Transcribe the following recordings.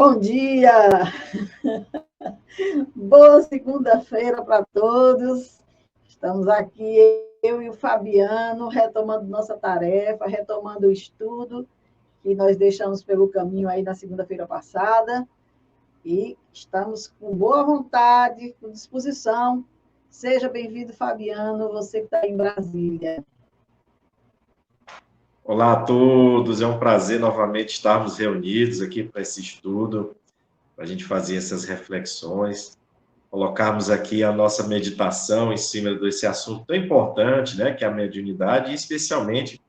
Bom dia! Boa segunda-feira para todos. Estamos aqui, eu e o Fabiano, retomando nossa tarefa, retomando o estudo que nós deixamos pelo caminho aí na segunda-feira passada. E estamos com boa vontade, com disposição. Seja bem-vindo, Fabiano, você que está em Brasília. Olá a todos, é um prazer novamente estarmos reunidos aqui para esse estudo, para a gente fazer essas reflexões, colocarmos aqui a nossa meditação em cima desse assunto tão importante, né, que é a mediunidade, e especialmente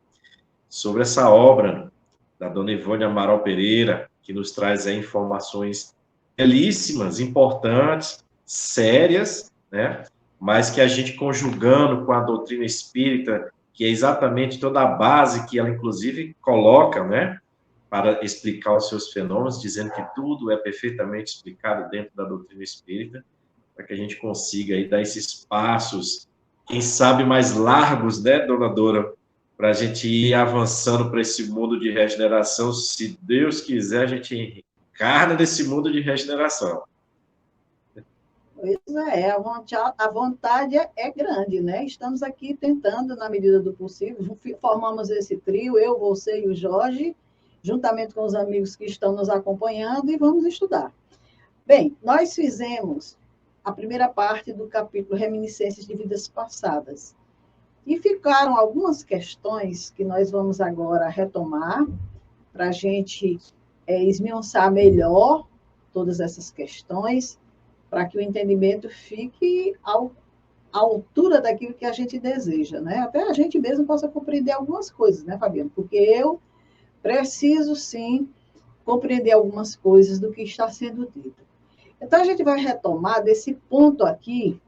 sobre essa obra da Dona Ivone Amaral Pereira, que nos traz aí informações belíssimas, importantes, sérias, né, mas que a gente conjugando com a doutrina espírita, que é exatamente toda a base que ela, inclusive, coloca, né, para explicar os seus fenômenos, dizendo que tudo é perfeitamente explicado dentro da doutrina espírita, para que a gente consiga aí dar esses passos, quem sabe mais largos, né, dona Dora, para a gente ir avançando para esse mundo de regeneração. Se Deus quiser, a gente encarna nesse mundo de regeneração. Pois é, a vontade é grande, né? Estamos aqui tentando, na medida do possível, formamos esse trio, eu, você e o Jorge, juntamente com os amigos que estão nos acompanhando, e vamos estudar. Bem, nós fizemos a primeira parte do capítulo Reminiscências de Vidas Passadas, e ficaram algumas questões que nós vamos agora retomar, para a gente esmiuçar melhor todas essas questões, para que o entendimento fique à altura daquilo que a gente deseja, né? Até a gente mesmo possa compreender algumas coisas, né, Fabiano? Porque eu preciso, sim, compreender algumas coisas do que está sendo dito. Então, a gente vai retomar desse ponto aqui,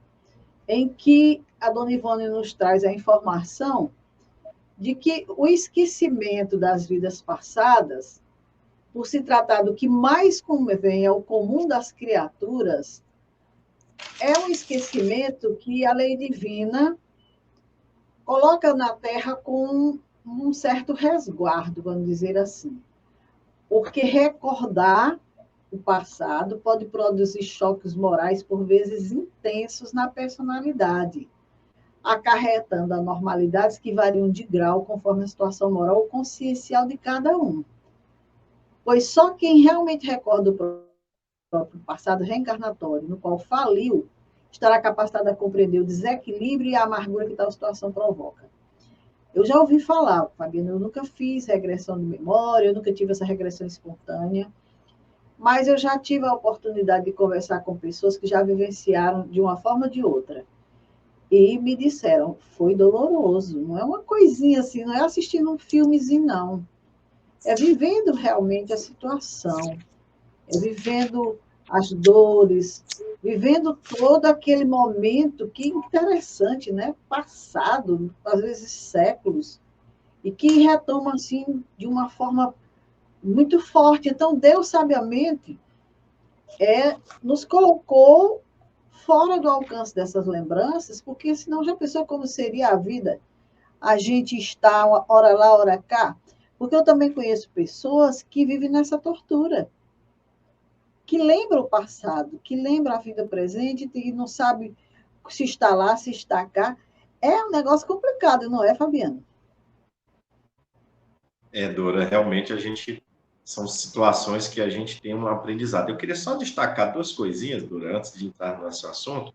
em que a Dona Ivone nos traz a informação de que o esquecimento das vidas passadas, por se tratar do que mais convém ao comum das criaturas, é um esquecimento que a lei divina coloca na Terra com um certo resguardo, vamos dizer assim. Porque recordar o passado pode produzir choques morais, por vezes intensos, na personalidade, acarretando anormalidades que variam de grau conforme a situação moral ou consciencial de cada um. Pois só quem realmente recorda o próprio passado reencarnatório, no qual faliu, estará capacitado a compreender o desequilíbrio e a amargura que tal situação provoca. Eu já ouvi falar, Fabiano, eu nunca fiz regressão de memória, eu nunca tive essa regressão espontânea, mas eu já tive a oportunidade de conversar com pessoas que já vivenciaram de uma forma ou de outra. E me disseram, foi doloroso, não é uma coisinha assim, não é assistindo um filmezinho, não. É vivendo realmente a situação, é vivendo as dores, vivendo todo aquele momento que interessante, né? Passado, às vezes séculos, e que retoma assim de uma forma muito forte. Então, Deus sabiamente nos colocou fora do alcance dessas lembranças, porque senão já pensou como seria a vida? A gente está hora lá, hora cá. Porque eu também conheço pessoas que vivem nessa tortura, que lembra o passado, que lembra a vida presente e não sabe se está lá, se está cá. É um negócio complicado, não é, Fabiano? Dora, realmente são situações que a gente tem um aprendizado. Eu queria só destacar duas coisinhas, Dora, antes de entrar no nosso assunto.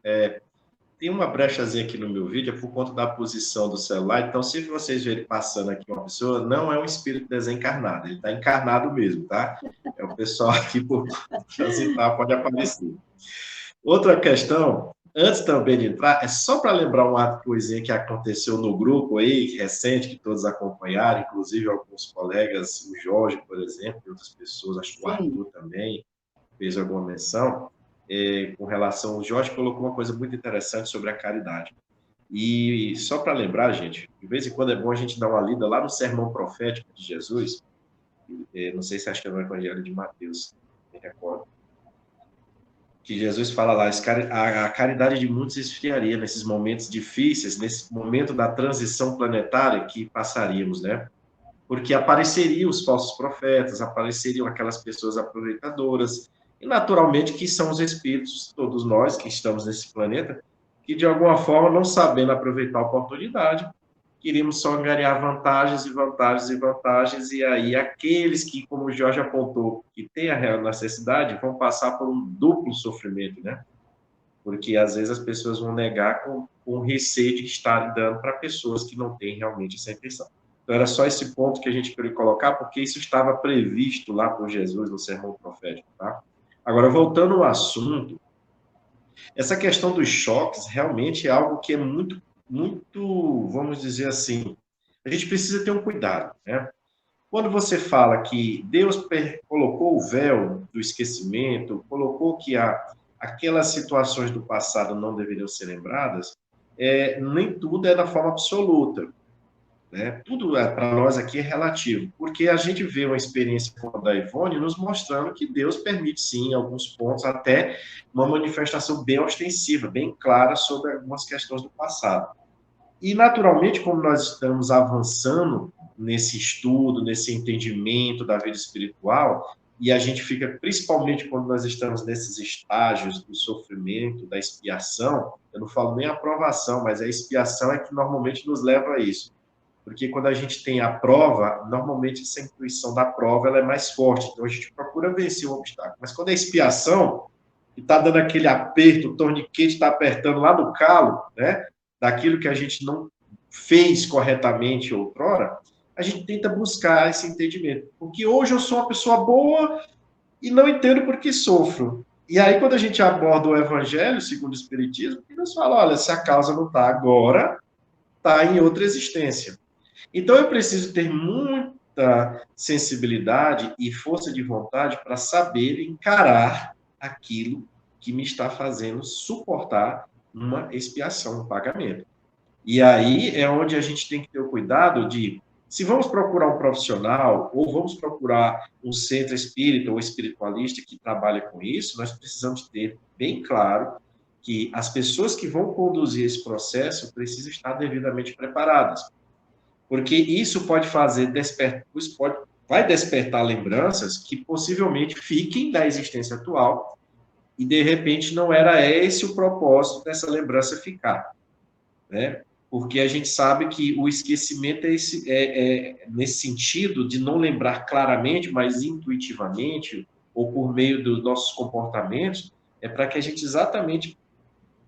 Tem uma brechazinha aqui no meu vídeo, é por conta da posição do celular. Então, se vocês verem passando aqui uma pessoa, não é um espírito desencarnado, ele está encarnado mesmo, tá? É o pessoal aqui por transitar, pode aparecer. Outra questão, antes também de entrar, é só para lembrar uma coisinha que aconteceu no grupo aí, recente, que todos acompanharam, inclusive alguns colegas, o Jorge, por exemplo, e outras pessoas, acho que o Arthur também fez alguma menção, com relação, o Jorge colocou uma coisa muito interessante sobre a caridade. E só para lembrar, gente, de vez em quando é bom a gente dar uma lida lá no Sermão Profético de Jesus, não sei se acha que é no Evangelho de Mateus, me recordo, que Jesus fala lá, a caridade de muitos esfriaria nesses momentos difíceis, nesse momento da transição planetária que passaríamos, né? porque apareceriam os falsos profetas, apareceriam aquelas pessoas aproveitadoras, e naturalmente que são os espíritos, todos nós que estamos nesse planeta, que de alguma forma, não sabendo aproveitar a oportunidade, queríamos só angariar vantagens e vantagens e vantagens, e aí aqueles que, como o Jorge apontou, que têm a real necessidade, vão passar por um duplo sofrimento, né? Porque às vezes as pessoas vão negar com receio de estar dando para pessoas que não têm realmente essa intenção. Então era só esse ponto que a gente queria colocar, porque isso estava previsto lá por Jesus no sermão profético, tá? Agora, voltando ao assunto, essa questão dos choques realmente é algo que é muito, muito, vamos dizer assim, a gente precisa ter um cuidado, né? Quando você fala que Deus colocou o véu do esquecimento, colocou que aquelas situações do passado não deveriam ser lembradas, nem tudo é da forma absoluta, né? Tudo para nós aqui é relativo, porque a gente vê uma experiência como a da Ivone nos mostrando que Deus permite, sim, em alguns pontos, até uma manifestação bem ostensiva, bem clara sobre algumas questões do passado. E, naturalmente, como nós estamos avançando nesse estudo, nesse entendimento da vida espiritual, e a gente fica, principalmente quando nós estamos nesses estágios do sofrimento, da expiação, eu não falo nem a aprovação, mas a expiação é que normalmente nos leva a isso. Porque quando a gente tem a prova, normalmente essa intuição da prova ela é mais forte, então a gente procura vencer o obstáculo. Mas quando é expiação, que está dando aquele aperto, o torniquete está apertando lá no calo, né, daquilo que a gente não fez corretamente outrora, a gente tenta buscar esse entendimento. Porque hoje eu sou uma pessoa boa e não entendo por que sofro. E aí, quando a gente aborda o Evangelho, segundo o Espiritismo, Deus fala, olha, se a causa não está agora, está em outra existência. Então, eu preciso ter muita sensibilidade e força de vontade para saber encarar aquilo que me está fazendo suportar uma expiação, um pagamento. E aí é onde a gente tem que ter o cuidado de, se vamos procurar um profissional ou vamos procurar um centro espírita ou espiritualista que trabalha com isso, nós precisamos ter bem claro que as pessoas que vão conduzir esse processo precisam estar devidamente preparadas, porque isso pode fazer vai despertar lembranças que possivelmente fiquem da existência atual e de repente não era esse o propósito dessa lembrança ficar, né? Porque a gente sabe que o esquecimento nesse sentido de não lembrar claramente, mas intuitivamente ou por meio dos nossos comportamentos, é para que a gente exatamente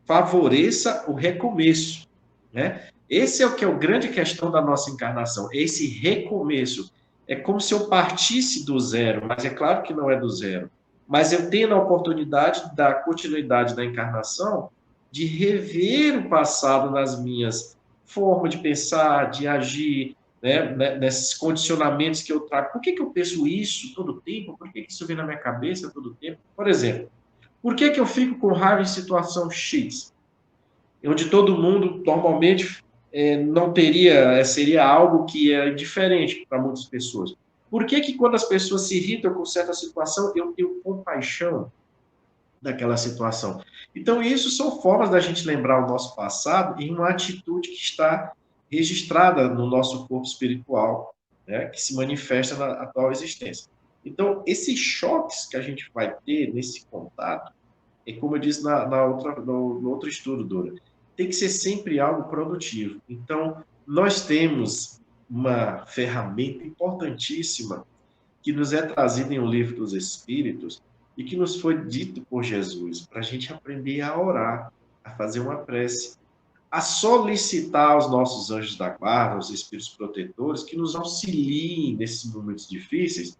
favoreça o recomeço, né? Esse é o que é a grande questão da nossa encarnação, esse recomeço. É como se eu partisse do zero, mas é claro que não é do zero. Mas eu tenho a oportunidade da continuidade da encarnação de rever o passado nas minhas formas de pensar, de agir, né? Nesses condicionamentos que eu trago. Por que eu penso isso todo o tempo? Por que isso vem na minha cabeça todo o tempo? Por exemplo, por que eu fico com raiva em situação X? Onde todo mundo normalmente não teria, seria algo que é diferente para muitas pessoas. Por que quando as pessoas se irritam com certa situação, eu tenho compaixão daquela situação? Então, isso são formas da gente lembrar o nosso passado em uma atitude que está registrada no nosso corpo espiritual, né, que se manifesta na atual existência. Então, esses choques que a gente vai ter nesse contato, é como eu disse no outro estudo, Dora, tem que ser sempre algo produtivo. Então, nós temos uma ferramenta importantíssima que nos é trazida em O Livro dos Espíritos e que nos foi dito por Jesus, para a gente aprender a orar, a fazer uma prece, a solicitar aos nossos anjos da guarda, os espíritos protetores, que nos auxiliem nesses momentos difíceis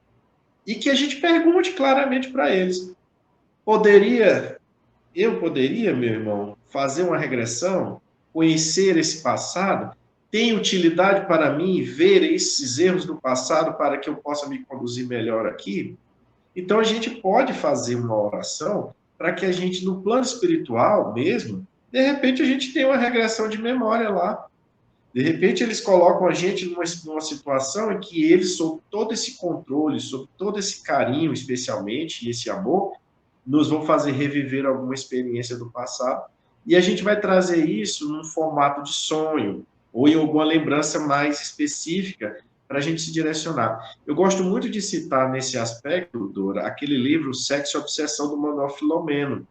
e que a gente pergunte claramente para eles. Eu poderia, meu irmão, fazer uma regressão, conhecer esse passado? Tem utilidade para mim ver esses erros do passado para que eu possa me conduzir melhor aqui? Então, a gente pode fazer uma oração para que a gente, no plano espiritual mesmo, de repente a gente tenha uma regressão de memória lá. De repente, eles colocam a gente numa situação em que eles, sob todo esse controle, sob todo esse carinho, especialmente, e esse amor, nos vão fazer reviver alguma experiência do passado. E a gente vai trazer isso num formato de sonho, ou em alguma lembrança mais específica, para a gente se direcionar. Eu gosto muito de citar nesse aspecto, Dora, aquele livro Sexo e Obsessão, do Manuel Filomeno,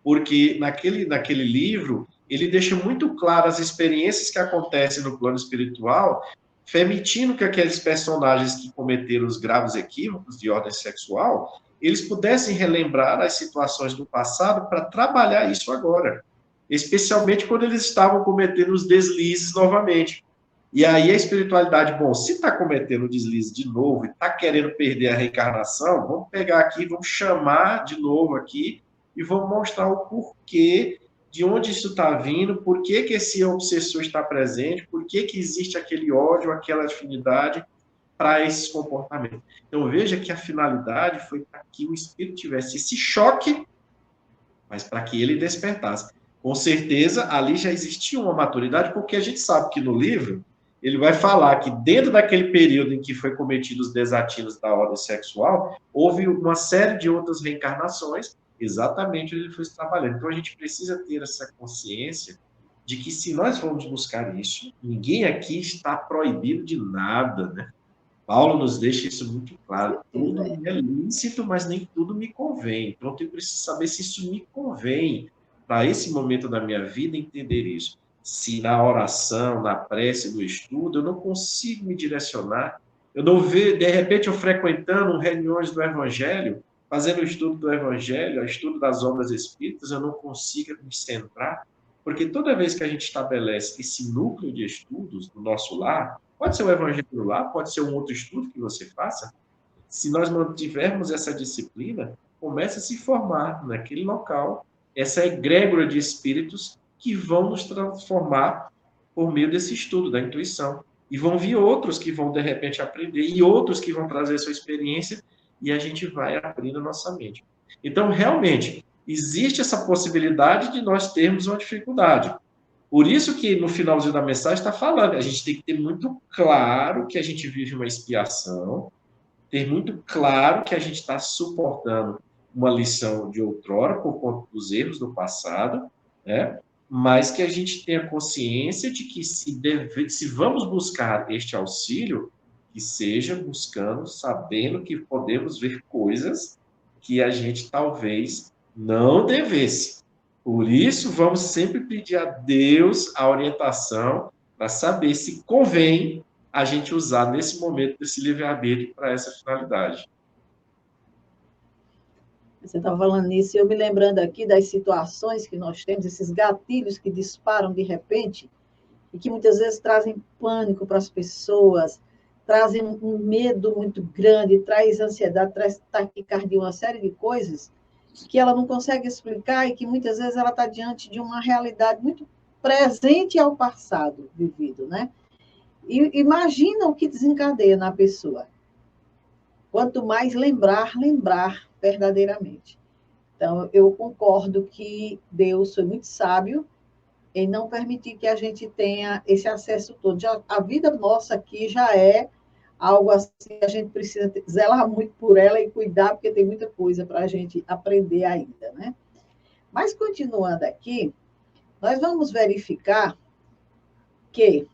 porque naquele livro ele deixa muito claro as experiências que acontecem no plano espiritual, permitindo que aqueles personagens que cometeram os graves equívocos de ordem sexual, eles pudessem relembrar as situações do passado para trabalhar isso agora, especialmente quando eles estavam cometendo os deslizes novamente. E aí a espiritualidade, bom, se está cometendo o deslize de novo e está querendo perder a reencarnação, vamos pegar aqui, vamos chamar de novo aqui e vamos mostrar o porquê, de onde isso está vindo, por que esse obsessor está presente, por que existe aquele ódio, aquela afinidade para esses comportamentos. Então veja que a finalidade foi para que o espírito tivesse esse choque, mas para que ele despertasse. Com certeza, ali já existia uma maturidade, porque a gente sabe que no livro ele vai falar que dentro daquele período em que foi cometidos os desatinos da ordem sexual, houve uma série de outras reencarnações, exatamente onde ele foi trabalhando. Então a gente precisa ter essa consciência de que se nós formos buscar isso, ninguém aqui está proibido de nada, né? Paulo nos deixa isso muito claro. Tudo é lícito, mas nem tudo me convém. Então eu preciso saber se isso me convém para esse momento da minha vida entender isso. Se na oração, na prece, no estudo, eu não consigo me direcionar, eu não vejo, de repente, eu frequentando reuniões do Evangelho, fazendo o estudo do Evangelho, o estudo das obras espíritas, eu não consigo me centrar, porque toda vez que a gente estabelece esse núcleo de estudos no nosso lar, pode ser o Evangelho do lar, pode ser um outro estudo que você faça, se nós mantivermos essa disciplina, começa a se formar naquele local essa egrégora de espíritos que vão nos transformar por meio desse estudo da intuição. E vão vir outros que vão, de repente, aprender, e outros que vão trazer sua experiência, e a gente vai abrindo a nossa mente. Então, realmente, existe essa possibilidade de nós termos uma dificuldade. Por isso que no finalzinho da mensagem está falando, a gente tem que ter muito claro que a gente vive uma expiação, ter muito claro que a gente está suportando uma lição de outrora por conta dos erros do passado, né? Mas que a gente tenha consciência de que se vamos buscar este auxílio, que seja buscando, sabendo que podemos ver coisas que a gente talvez não devesse. Por isso, vamos sempre pedir a Deus a orientação para saber se convém a gente usar nesse momento desse livre-arbítrio para essa finalidade. Você estava falando nisso, e eu me lembrando aqui das situações que nós temos, esses gatilhos que disparam de repente, e que muitas vezes trazem pânico para as pessoas, trazem um medo muito grande, traz ansiedade, traz taquicardia, uma série de coisas que ela não consegue explicar e que muitas vezes ela está diante de uma realidade muito presente ao passado vivido, né? E imagina o que desencadeia na pessoa. Quanto mais lembrar verdadeiramente. Então, eu concordo que Deus foi muito sábio em não permitir que a gente tenha esse acesso todo. A vida nossa aqui já é algo assim, a gente precisa zelar muito por ela e cuidar, porque tem muita coisa para a gente aprender ainda, né? Mas, continuando aqui, nós vamos verificar que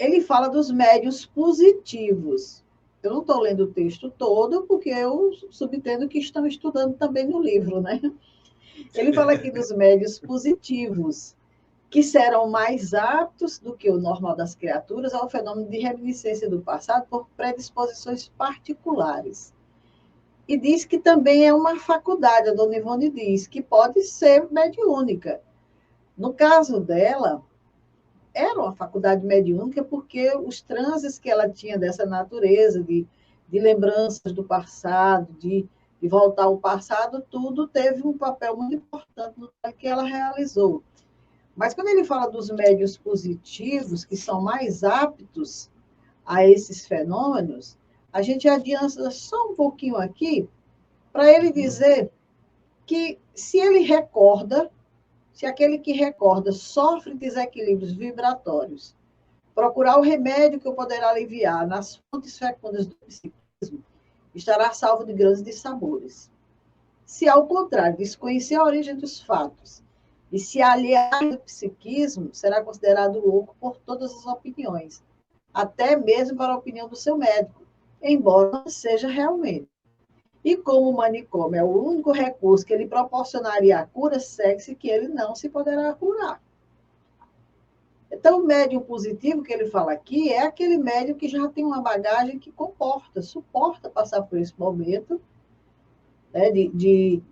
ele fala dos médios positivos. Eu não estou lendo o texto todo, porque eu subentendo que estão estudando também no livro, né? Ele fala aqui dos médios positivos, que serão mais aptos do que o normal das criaturas ao fenômeno de reminiscência do passado por predisposições particulares. E diz que também é uma faculdade, a dona Ivone diz, que pode ser mediúnica. No caso dela, era uma faculdade mediúnica porque os transes que ela tinha dessa natureza, de lembranças do passado, de voltar ao passado, tudo teve um papel muito importante no que ela realizou. Mas quando ele fala dos médios positivos, que são mais aptos a esses fenômenos, a gente adianta só um pouquinho aqui para ele dizer que se ele recorda, se aquele que recorda sofre desequilíbrios vibratórios, procurar o remédio que o poderá aliviar nas fontes fecundas do psiquismo, estará salvo de grandes dissabores. Se, ao contrário, desconhecer a origem dos fatos e se aliar ao psiquismo, será considerado louco por todas as opiniões, até mesmo para a opinião do seu médico, embora não seja realmente. E como o manicômio é o único recurso que ele proporcionaria a cura, segue-se que ele não se poderá curar. Então, o médium positivo que ele fala aqui é aquele médium que já tem uma bagagem que suporta passar por esse momento, né, de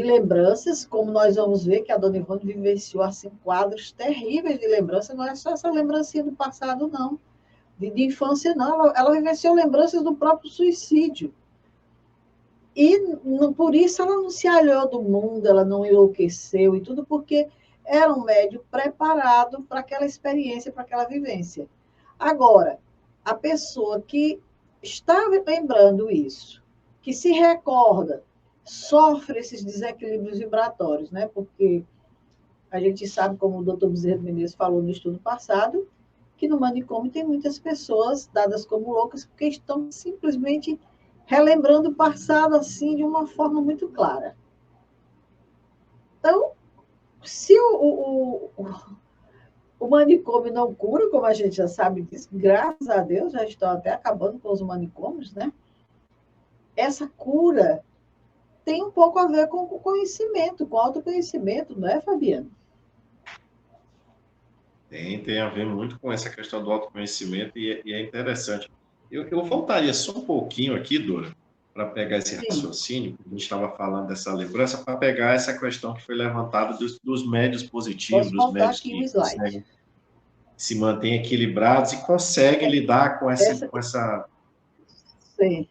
lembranças, como nós vamos ver que a dona Ivone vivenciou assim, quadros terríveis de lembrança, não é só essa lembrancinha do passado, não, de infância, não, ela vivenciou lembranças do próprio suicídio. E por isso ela não se alhou do mundo, ela não enlouqueceu e tudo, porque era um médium preparado para aquela experiência, para aquela vivência. Agora, a pessoa que está lembrando isso, que se recorda, sofre esses desequilíbrios vibratórios, né? Porque a gente sabe, como o doutor Bezerra Menezes falou no estudo passado, que no manicômio tem muitas pessoas dadas como loucas porque estão simplesmente relembrando o passado assim de uma forma muito clara. Então, se o manicômio não cura, como a gente já sabe disso, graças a Deus, já estão até acabando com os manicômios, né? Essa cura tem um pouco a ver com o conhecimento, com o autoconhecimento, não é, Fabiano? Tem a ver muito com essa questão do autoconhecimento e é interessante. Eu voltaria só um pouquinho aqui, Dora, para pegar esse raciocínio, que a gente estava falando dessa lembrança, para pegar essa questão que foi levantada dos médios positivos, dos médios que conseguem se mantêm equilibrados e conseguem lidar com essa... Sim.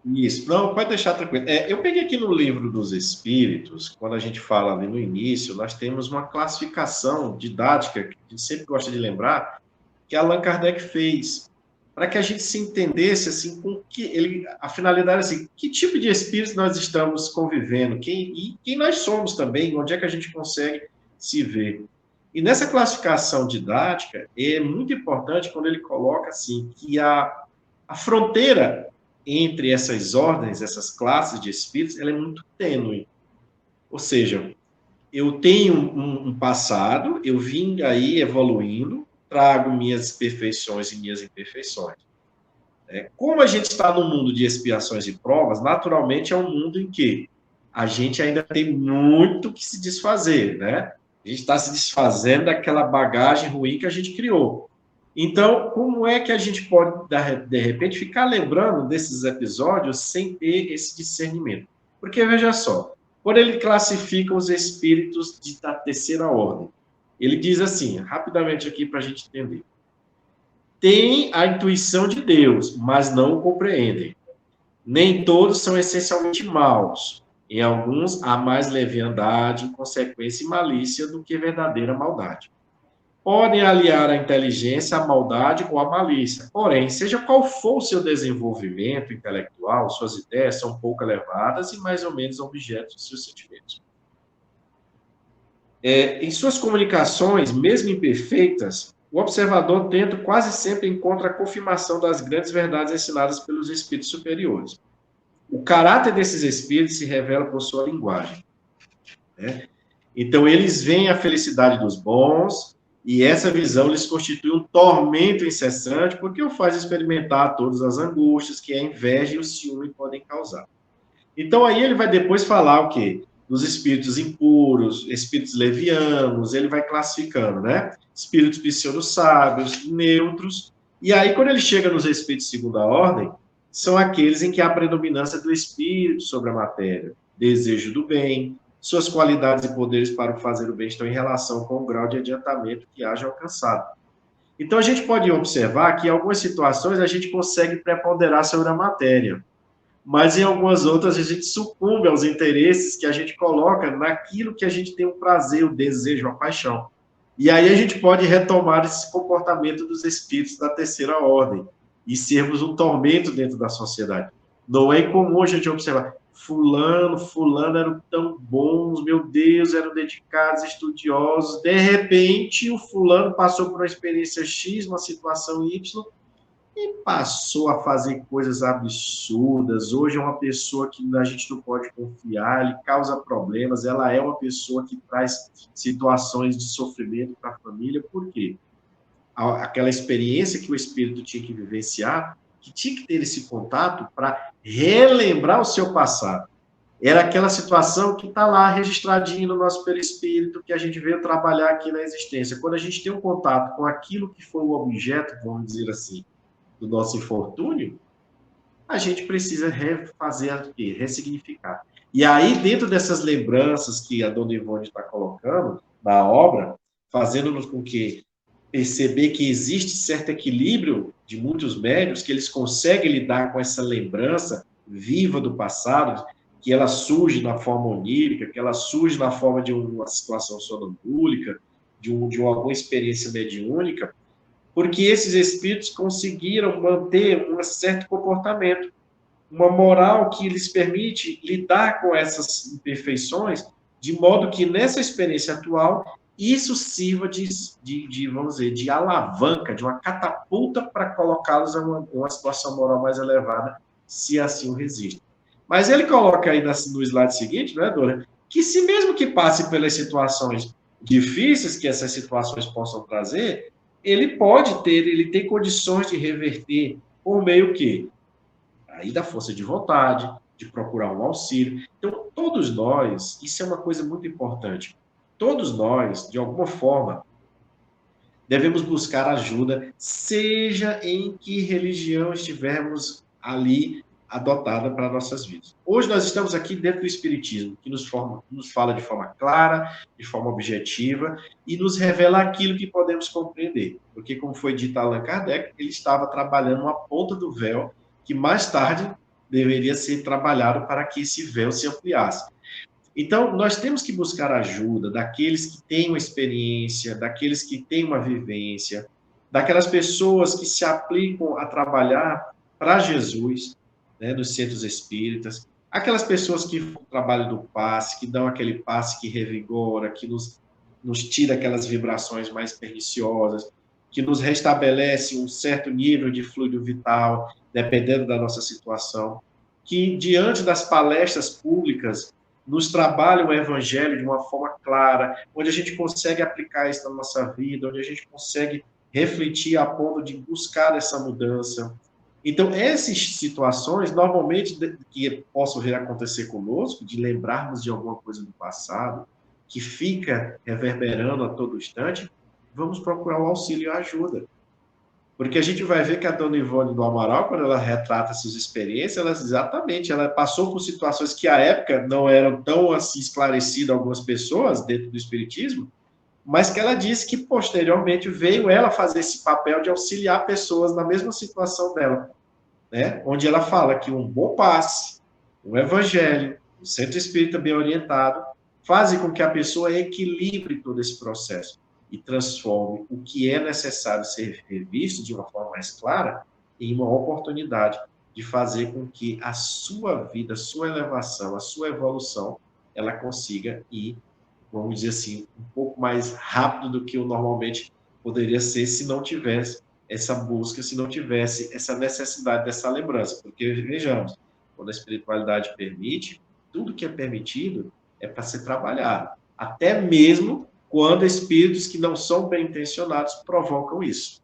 Isso, não, pode deixar tranquilo. Eu peguei aqui no Livro dos Espíritos, quando a gente fala ali no início, nós temos uma classificação didática, que a gente sempre gosta de lembrar, que Allan Kardec fez, para que a gente se entendesse assim, com que ele, a finalidade assim, que tipo de espíritos nós estamos convivendo, quem nós somos também, onde é que a gente consegue se ver. E nessa classificação didática, é muito importante quando ele coloca assim, que a fronteira entre essas ordens, essas classes de espíritos, ela é muito tênue. Ou seja, eu tenho um passado, eu vim aí evoluindo, trago minhas perfeições e minhas imperfeições. Como a gente está no mundo de expiações e provas, naturalmente é um mundo em que a gente ainda tem muito que se desfazer, né? A gente está se desfazendo daquela bagagem ruim que a gente criou. Então, como é que a gente pode, de repente, ficar lembrando desses episódios sem ter esse discernimento? Porque, veja só, quando ele classifica os espíritos da terceira ordem, ele diz assim, rapidamente aqui para a gente entender. Tem a intuição de Deus, mas não o compreendem. Nem todos são essencialmente maus. Em alguns, há mais leviandade, inconsequência e malícia do que verdadeira maldade. Podem aliar a inteligência à maldade ou à malícia. Porém, seja qual for o seu desenvolvimento intelectual, suas ideias são pouco elevadas e mais ou menos objetos de seus sentimentos. Em suas comunicações, mesmo imperfeitas, o observador atento quase sempre encontra a confirmação das grandes verdades ensinadas pelos espíritos superiores. O caráter desses espíritos se revela por sua linguagem, né? Então, eles veem a felicidade dos bons, e essa visão lhes constitui um tormento incessante, porque o faz experimentar todas as angústias que a inveja e o ciúme podem causar. Então, aí ele vai depois falar o quê? Dos espíritos impuros, espíritos levianos, ele vai classificando, né? Espíritos pseudo-sábios, neutros. E aí, quando ele chega nos espíritos de segunda ordem, são aqueles em que há a predominância do espírito sobre a matéria, desejo do bem, suas qualidades e poderes para o fazer o bem estão em relação com o grau de adiantamento que haja alcançado. Então, a gente pode observar que em algumas situações a gente consegue preponderar sobre a matéria, mas em algumas outras a gente sucumbe aos interesses que a gente coloca naquilo que a gente tem o prazer, o desejo, a paixão. E aí a gente pode retomar esse comportamento dos espíritos da terceira ordem e sermos um tormento dentro da sociedade. Não é incomum a gente observar, fulano eram tão bons, meu Deus, eram dedicados, estudiosos, de repente o fulano passou por uma experiência X, uma situação Y, e passou a fazer coisas absurdas. Hoje é uma pessoa que a gente não pode confiar, ele causa problemas, ela é uma pessoa que traz situações de sofrimento para a família. Por quê? aquela experiência que o espírito tinha que vivenciar, que tinha que ter esse contato para relembrar o seu passado. Era aquela situação que está lá registradinho no nosso perispírito, que a gente veio trabalhar aqui na existência. Quando a gente tem um contato com aquilo que foi o objeto, vamos dizer assim, do nosso infortúnio, a gente precisa refazer, ressignificar. E aí, dentro dessas lembranças que a dona Ivone está colocando na obra, fazendo-nos com que perceber que existe certo equilíbrio de muitos médiuns, que eles conseguem lidar com essa lembrança viva do passado, que ela surge na forma onírica, que ela surge na forma de uma situação sonambúlica, de alguma experiência mediúnica, porque esses espíritos conseguiram manter um certo comportamento, uma moral que lhes permite lidar com essas imperfeições, de modo que nessa experiência atual isso sirva vamos dizer, de alavanca, de uma catapulta para colocá-los em uma situação moral mais elevada, se assim o resistem. Mas ele coloca aí no slide seguinte, né, Dora, que se mesmo que passe pelas situações difíceis que essas situações possam trazer, ele tem condições de reverter por meio que aí da força de vontade, de procurar um auxílio. Então, todos nós, isso é uma coisa muito importante, todos nós, de alguma forma, devemos buscar ajuda, seja em que religião estivermos ali adotada para nossas vidas. Hoje nós estamos aqui dentro do Espiritismo, que nos fala de forma clara, de forma objetiva, e nos revela aquilo que podemos compreender. Porque, como foi dito a Allan Kardec, ele estava trabalhando uma ponta do véu que mais tarde deveria ser trabalhado para que esse véu se ampliasse. Então, nós temos que buscar ajuda daqueles que têm uma experiência, daqueles que têm uma vivência, daquelas pessoas que se aplicam a trabalhar para Jesus, né, nos centros espíritas, aquelas pessoas que trabalham do passe, que dão aquele passe que revigora, que nos tira aquelas vibrações mais perniciosas, que nos restabelece um certo nível de fluido vital, dependendo da nossa situação, que diante das palestras públicas nos trabalham o evangelho de uma forma clara, onde a gente consegue aplicar isso na nossa vida, onde a gente consegue refletir a ponto de buscar essa mudança. Então, essas situações, normalmente, que possam vir a acontecer conosco, de lembrarmos de alguma coisa do passado, que fica reverberando a todo instante, vamos procurar o auxílio e a ajuda. Porque a gente vai ver que a dona Ivone do Amaral, quando ela retrata suas experiências, ela passou por situações que à época não eram tão assim esclarecidas a algumas pessoas dentro do espiritismo, mas que ela disse que posteriormente veio ela fazer esse papel de auxiliar pessoas na mesma situação dela, né? Onde ela fala que um bom passe, um evangelho, um centro espírita bem orientado, fazem com que a pessoa equilibre todo esse processo e transforme o que é necessário ser revisto de uma forma mais clara em uma oportunidade de fazer com que a sua vida, a sua elevação, a sua evolução, ela consiga ir, vamos dizer assim, um pouco mais rápido do que o normalmente poderia ser se não tivesse essa busca, se não tivesse essa necessidade dessa lembrança. Porque, vejamos, quando a espiritualidade permite, tudo que é permitido é para ser trabalhado. Até mesmo quando espíritos que não são bem intencionados provocam isso.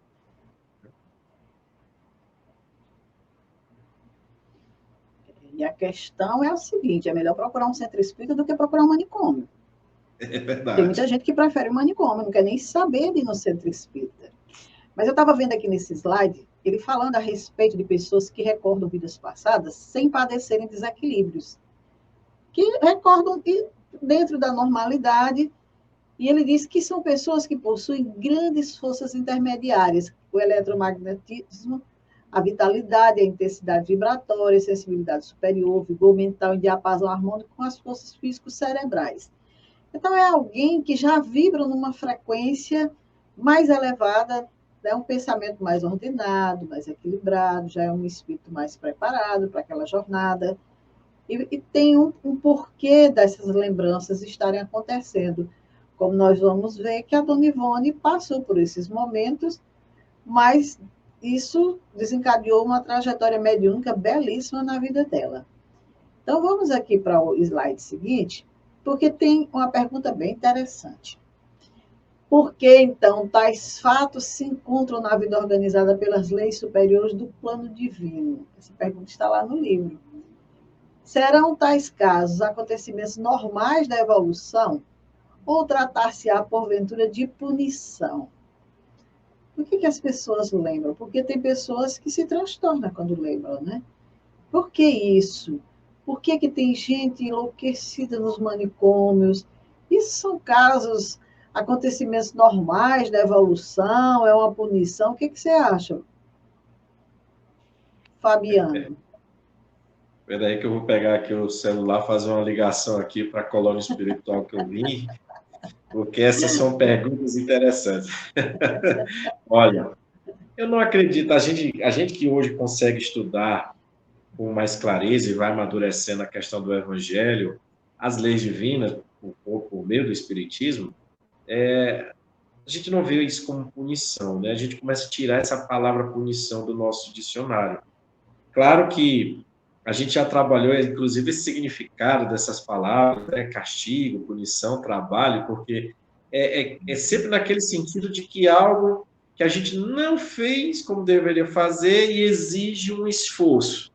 E a questão é a seguinte, é melhor procurar um centro espírita do que procurar um manicômio. É verdade. Tem muita gente que prefere o manicômio, não quer nem saber de ir no centro espírita. Mas eu estava vendo aqui nesse slide, ele falando a respeito de pessoas que recordam vidas passadas sem padecerem desequilíbrios. Que recordam dentro da normalidade. E ele diz que são pessoas que possuem grandes forças intermediárias, o eletromagnetismo, a vitalidade, a intensidade vibratória, a sensibilidade superior, vigor mental e diapasão harmônico com as forças físicos cerebrais. Então, é alguém que já vibra numa frequência mais elevada, né, um pensamento mais ordenado, mais equilibrado, já é um espírito mais preparado para aquela jornada. E tem um porquê dessas lembranças estarem acontecendo. Como nós vamos ver que a dona Ivone passou por esses momentos, mas isso desencadeou uma trajetória mediúnica belíssima na vida dela. Então, vamos aqui para o slide seguinte, porque tem uma pergunta bem interessante. Por que, então, tais fatos se encontram na vida organizada pelas leis superiores do plano divino? Essa pergunta está lá no livro. Serão tais casos acontecimentos normais da evolução ou tratar-se-á, porventura, de punição? Por que as pessoas lembram? Porque tem pessoas que se transtornam quando lembram, né? Por que isso? Por que tem gente enlouquecida nos manicômios? Isso são casos, acontecimentos normais da evolução? É uma punição? O que você acha, Fabiano? Espera aí que eu vou pegar aqui o celular, fazer uma ligação aqui para a colônia espiritual que eu vim, porque essas são perguntas interessantes. Olha, eu não acredito, a gente que hoje consegue estudar com mais clareza e vai amadurecendo a questão do evangelho, as leis divinas, por meio do espiritismo, a gente não vê isso como punição, né? A gente começa a tirar essa palavra punição do nosso dicionário. Claro que a gente já trabalhou, inclusive, esse significado dessas palavras, né? Castigo, punição, trabalho, porque é sempre naquele sentido de que algo que a gente não fez como deveria fazer e exige um esforço.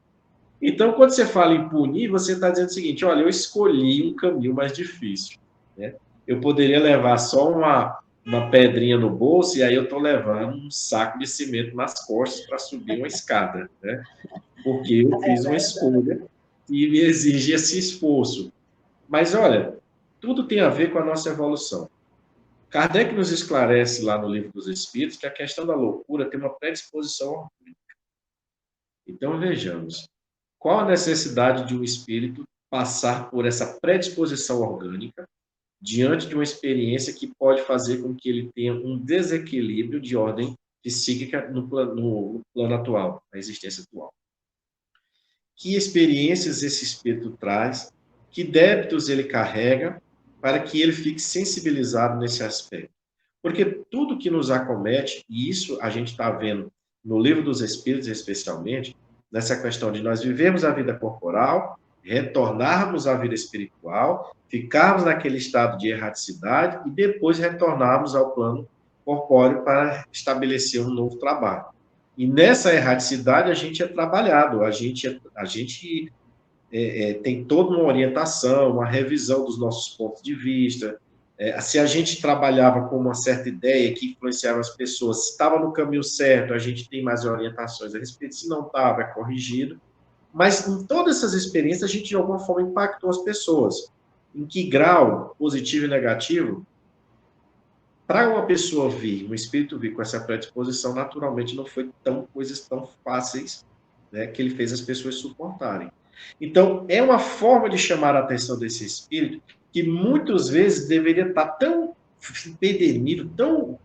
Então, quando você fala em punir, você está dizendo o seguinte: olha, eu escolhi um caminho mais difícil, né? Eu poderia levar só uma pedrinha no bolso e aí eu estou levando um saco de cimento nas costas para subir uma escada, né? Porque eu É fiz uma verdade. escolha que me exige esse esforço. Mas olha, tudo tem a ver com a nossa evolução. Kardec nos esclarece lá no Livro dos Espíritos que a questão da loucura tem uma predisposição. Então vejamos, qual a necessidade de um espírito passar por essa predisposição orgânica diante de uma experiência que pode fazer com que ele tenha um desequilíbrio de ordem psíquica no plano atual, na existência atual? Que experiências esse espírito traz, que débitos ele carrega, para que ele fique sensibilizado nesse aspecto. Porque tudo que nos acomete, e isso a gente está vendo no Livro dos Espíritos, especialmente, nessa questão de nós vivermos a vida corporal, retornarmos à vida espiritual, ficarmos naquele estado de erraticidade e depois retornarmos ao plano corpóreo para estabelecer um novo trabalho. E nessa erraticidade a gente é trabalhado, a gente tem toda uma orientação, uma revisão dos nossos pontos de vista. Se a gente trabalhava com uma certa ideia que influenciava as pessoas, se estava no caminho certo, a gente tem mais orientações a respeito, se não estava, é corrigido. Mas em todas essas experiências, a gente de alguma forma impactou as pessoas. Em que grau, positivo e negativo, para uma pessoa vir, um espírito vir com essa predisposição, naturalmente não foi coisas tão fáceis, né, que ele fez as pessoas suportarem. Então, é uma forma de chamar a atenção desse espírito que muitas vezes deveria estar tão empedernido, tão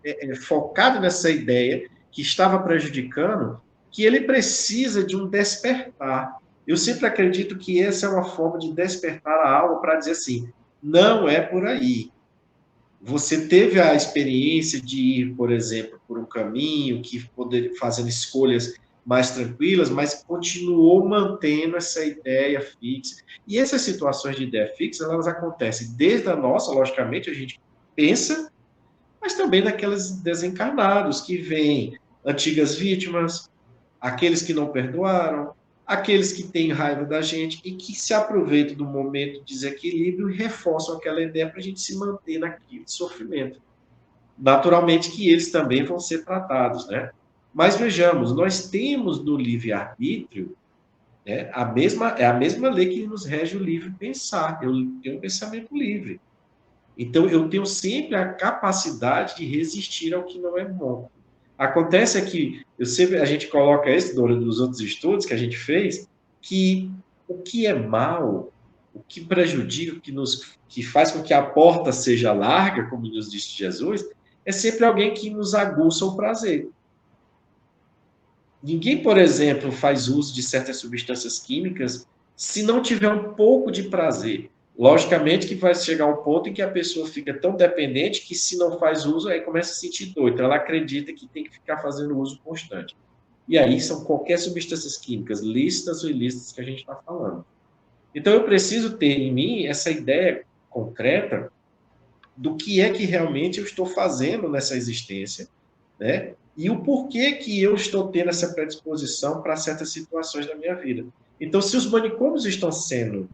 focado nessa ideia que estava prejudicando, que ele precisa de um despertar. Eu sempre acredito que essa é uma forma de despertar a alma para dizer assim, não é por aí. Você teve a experiência de ir, por exemplo, por um caminho que poderia fazendo escolhas mais tranquilas, mas continuou mantendo essa ideia fixa. E essas situações de ideia fixa, elas acontecem desde a nossa, logicamente, a gente pensa, mas também daqueles desencarnados que vêm antigas vítimas, aqueles que não perdoaram, aqueles que têm raiva da gente e que se aproveitam do momento de desequilíbrio e reforçam aquela ideia para a gente se manter naquele sofrimento. Naturalmente que eles também vão ser tratados, né? Mas vejamos, nós temos no livre-arbítrio, né, é a mesma lei que nos rege o livre pensar. Eu tenho um pensamento livre. Então, eu tenho sempre a capacidade de resistir ao que não é bom. Acontece que a gente coloca isso dos outros estudos que a gente fez, que o que é mal, o que prejudica, que faz com que a porta seja larga, como nos disse Jesus, é sempre alguém que nos aguça o prazer. Ninguém, por exemplo, faz uso de certas substâncias químicas se não tiver um pouco de prazer. Logicamente que vai chegar um ponto em que a pessoa fica tão dependente que se não faz uso, aí começa a se sentir doido. Então ela acredita que tem que ficar fazendo uso constante. E aí são qualquer substâncias químicas, lícitas ou ilícitas, que a gente está falando. Então eu preciso ter em mim essa ideia concreta do que é que realmente eu estou fazendo nessa existência, né? E o porquê que eu estou tendo essa predisposição para certas situações da minha vida. Então, se os manicômios estão sendo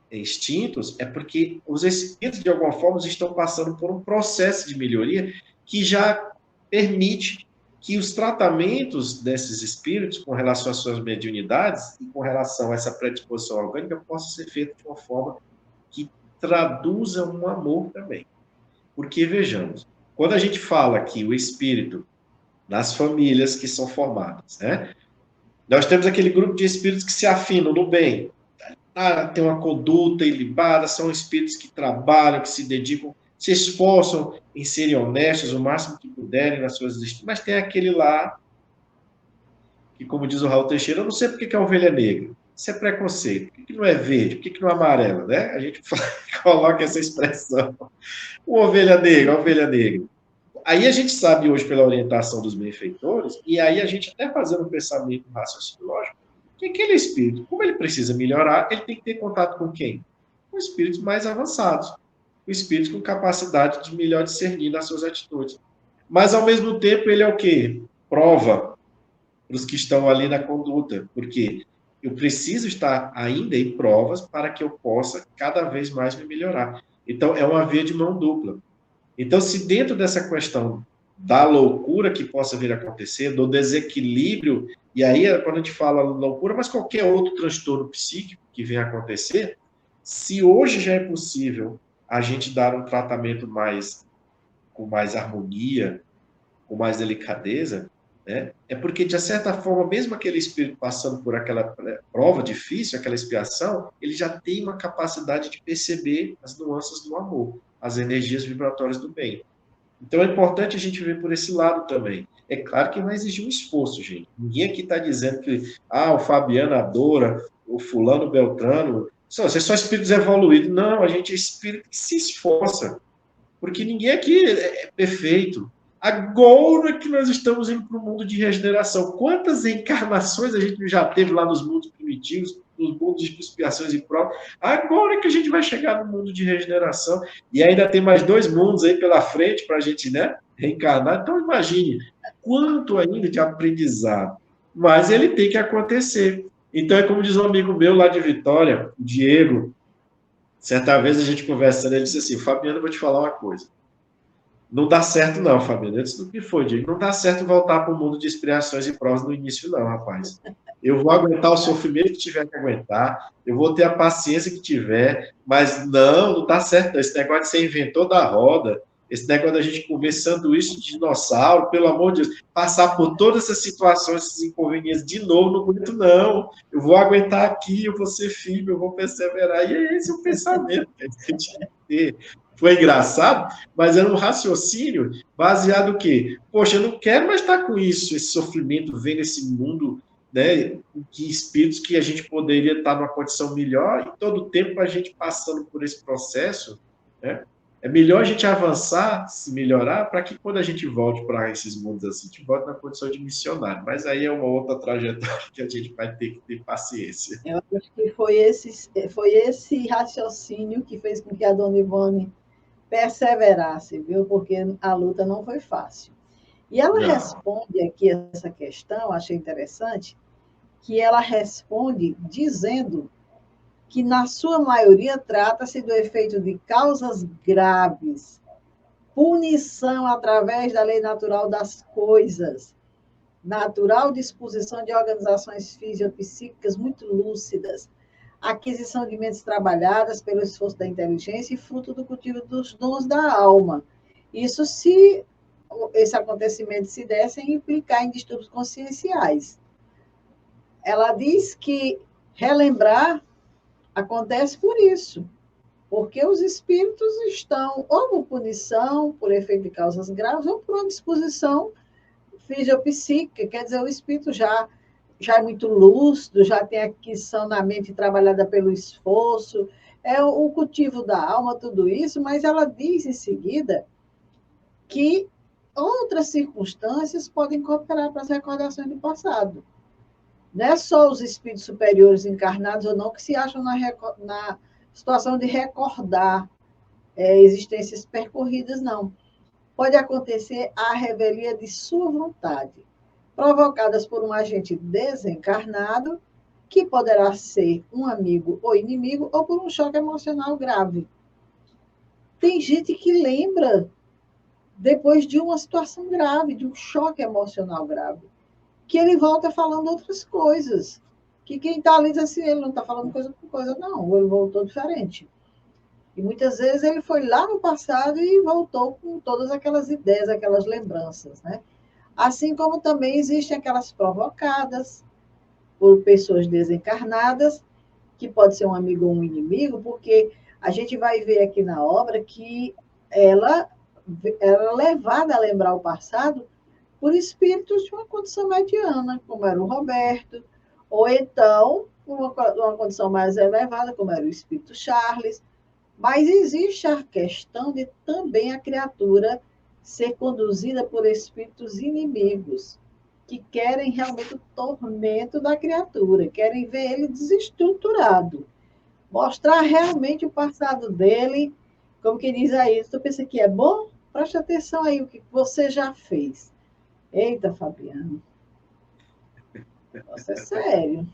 extintos, é porque os espíritos, de alguma forma, estão passando por um processo de melhoria que já permite que os tratamentos desses espíritos com relação às suas mediunidades e com relação a essa predisposição orgânica possam ser feitos de uma forma que traduza um amor também. Porque, vejamos, quando a gente fala que o espírito, nas famílias que são formadas, né? Nós temos aquele grupo de espíritos que se afinam no bem, tem uma conduta ilibada, são espíritos que trabalham, que se dedicam, se esforçam em serem honestos o máximo que puderem nas suas existências, mas tem aquele lá que, como diz o Raul Teixeira, eu não sei porque que é ovelha negra. Isso é preconceito. Por que não é verde? Por que não é amarela? Né? A gente coloca essa expressão. Uma ovelha negra, uma ovelha negra. Aí a gente sabe hoje, pela orientação dos benfeitores, e aí a gente até fazendo um pensamento raciocínio lógico, que aquele espírito, como ele precisa melhorar, ele tem que ter contato com quem? Com espíritos mais avançados, com espíritos com capacidade de melhor discernir nas suas atitudes. Mas, ao mesmo tempo, ele é o quê? Prova para os que estão ali na conduta, porque eu preciso estar ainda em provas para que eu possa cada vez mais me melhorar. Então, é uma via de mão dupla. Então, se dentro dessa questão da loucura que possa vir a acontecer, do desequilíbrio, e aí quando a gente fala loucura, mas qualquer outro transtorno psíquico que venha a acontecer, se hoje já é possível a gente dar um tratamento com mais harmonia, com mais delicadeza, né? É porque, de certa forma, mesmo aquele espírito passando por aquela prova difícil, aquela expiação, ele já tem uma capacidade de perceber as nuances do amor, as energias vibratórias do bem. Então, é importante a gente ver por esse lado também. É claro que vai exigir um esforço, gente. Ninguém aqui está dizendo que o Fabiano adora, o fulano Beltrano, vocês são espíritos evoluídos. Não, a gente é espírito que se esforça, porque ninguém aqui é perfeito. Agora que nós estamos indo para o mundo de regeneração. Quantas encarnações a gente já teve lá nos mundos primitivos, nos mundos de expiações e provas? Agora que a gente vai chegar no mundo de regeneração. E ainda tem mais 2 mundos aí pela frente para a gente, né, reencarnar. Então, imagine quanto ainda de aprendizado. Mas ele tem que acontecer. Então, é como diz um amigo meu lá de Vitória, o Diego. Certa vez a gente conversando, ele disse assim: Fabiano, eu vou te falar uma coisa. Não dá certo, não, Fabiano. Eu disse: o que foi, Diego? Não dá certo voltar para o mundo de expiações e provas no início, não, rapaz. Eu vou aguentar o sofrimento que tiver que aguentar, eu vou ter a paciência que tiver, mas não dá certo. Esse negócio de ser inventor da roda, esse negócio da gente comer sanduíche de dinossauro, pelo amor de Deus, passar por todas essas situações, esses inconvenientes de novo, não aguento, não. Eu vou aguentar aqui, eu vou ser firme, eu vou perseverar. E é esse o pensamento que a gente tem que ter. Foi engraçado, mas era um raciocínio baseado no quê? Poxa, eu não quero mais estar com isso, esse sofrimento, vendo esse mundo, né, que espíritos que a gente poderia estar numa condição melhor, e todo o tempo a gente passando por esse processo, né? É melhor a gente avançar, se melhorar, para que quando a gente volte para esses mundos assim, a gente volte na condição de missionário. Mas aí é uma outra trajetória que a gente vai ter que ter paciência. Eu acho que foi esse raciocínio que fez com que a dona Ivone perseverasse, viu? Porque a luta não foi fácil. E ela responde aqui essa questão, achei interessante, que ela responde dizendo que, na sua maioria, trata-se do efeito de causas graves, punição através da lei natural das coisas, natural disposição de organizações fisiopsíquicas muito lúcidas, aquisição de mentes trabalhadas pelo esforço da inteligência e fruto do cultivo dos dons da alma. Isso se esse acontecimento se desse em implicar em distúrbios conscienciais. Ela diz que relembrar acontece por isso, porque os espíritos estão ou por punição, por efeito de causas graves, ou por uma disposição fisiopsíquica, quer dizer, o espírito já é muito lúcido, já tem aquisição na mente trabalhada pelo esforço, é o cultivo da alma, tudo isso, mas ela diz em seguida que outras circunstâncias podem cooperar para as recordações do passado. Não é só os espíritos superiores encarnados ou não que se acham na situação de recordar existências percorridas, não. Pode acontecer a revelia de sua vontade, provocadas por um agente desencarnado, que poderá ser um amigo ou inimigo, ou por um choque emocional grave. Tem gente que lembra depois de uma situação grave, de um choque emocional grave, que ele volta falando outras coisas. Que quem está ali diz assim, ele não está falando coisa por coisa, não, ele voltou diferente. E muitas vezes ele foi lá no passado e voltou com todas aquelas ideias, aquelas lembranças, né? Assim como também existem aquelas provocadas por pessoas desencarnadas, que pode ser um amigo ou um inimigo, porque a gente vai ver aqui na obra que ela era levada a lembrar o passado por espíritos de uma condição mediana, como era o Roberto, ou então uma condição mais elevada, como era o espírito Charles. Mas existe a questão de também a criatura ser conduzida por espíritos inimigos, que querem realmente o tormento da criatura, querem ver ele desestruturado, mostrar realmente o passado dele, como que diz aí, tu pensa que é bom? Preste atenção aí o que você já fez. Eita, Fabiano, nossa, é sério.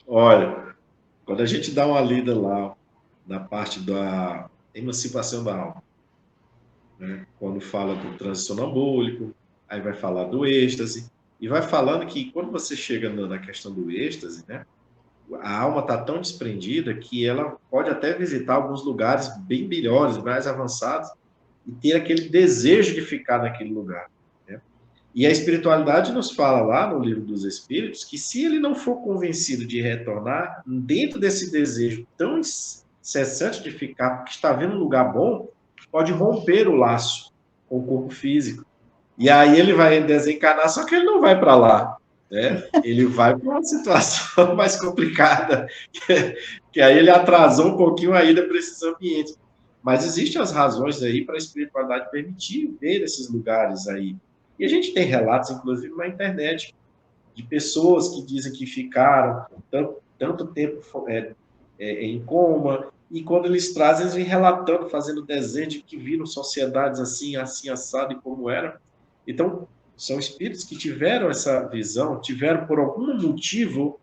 Olha, quando a gente dá uma lida lá na parte da emancipação da alma, né? Quando fala do transe sonambúlico, aí vai falar do êxtase, e vai falando que quando você chega na questão do êxtase, né? A alma está tão desprendida que ela pode até visitar alguns lugares bem melhores, mais avançados, e ter aquele desejo de ficar naquele lugar, né? E a espiritualidade nos fala lá no Livro dos Espíritos que se ele não for convencido de retornar, dentro desse desejo tão incessante de ficar, porque está vendo um lugar bom, pode romper o laço com o corpo físico. E aí ele vai desencarnar, só que ele não vai para lá, né? Ele vai para uma situação mais complicada, que aí ele atrasou um pouquinho a ida para esses ambientes. Mas existem as razões aí para a espiritualidade permitir ver esses lugares aí. E a gente tem relatos, inclusive, na internet, de pessoas que dizem que ficaram tanto tempo em coma, e quando eles trazem, eles vêm relatando, fazendo desenho de que viram sociedades assim, assim, assado e como era. Então, são espíritos que tiveram essa visão, tiveram por algum motivo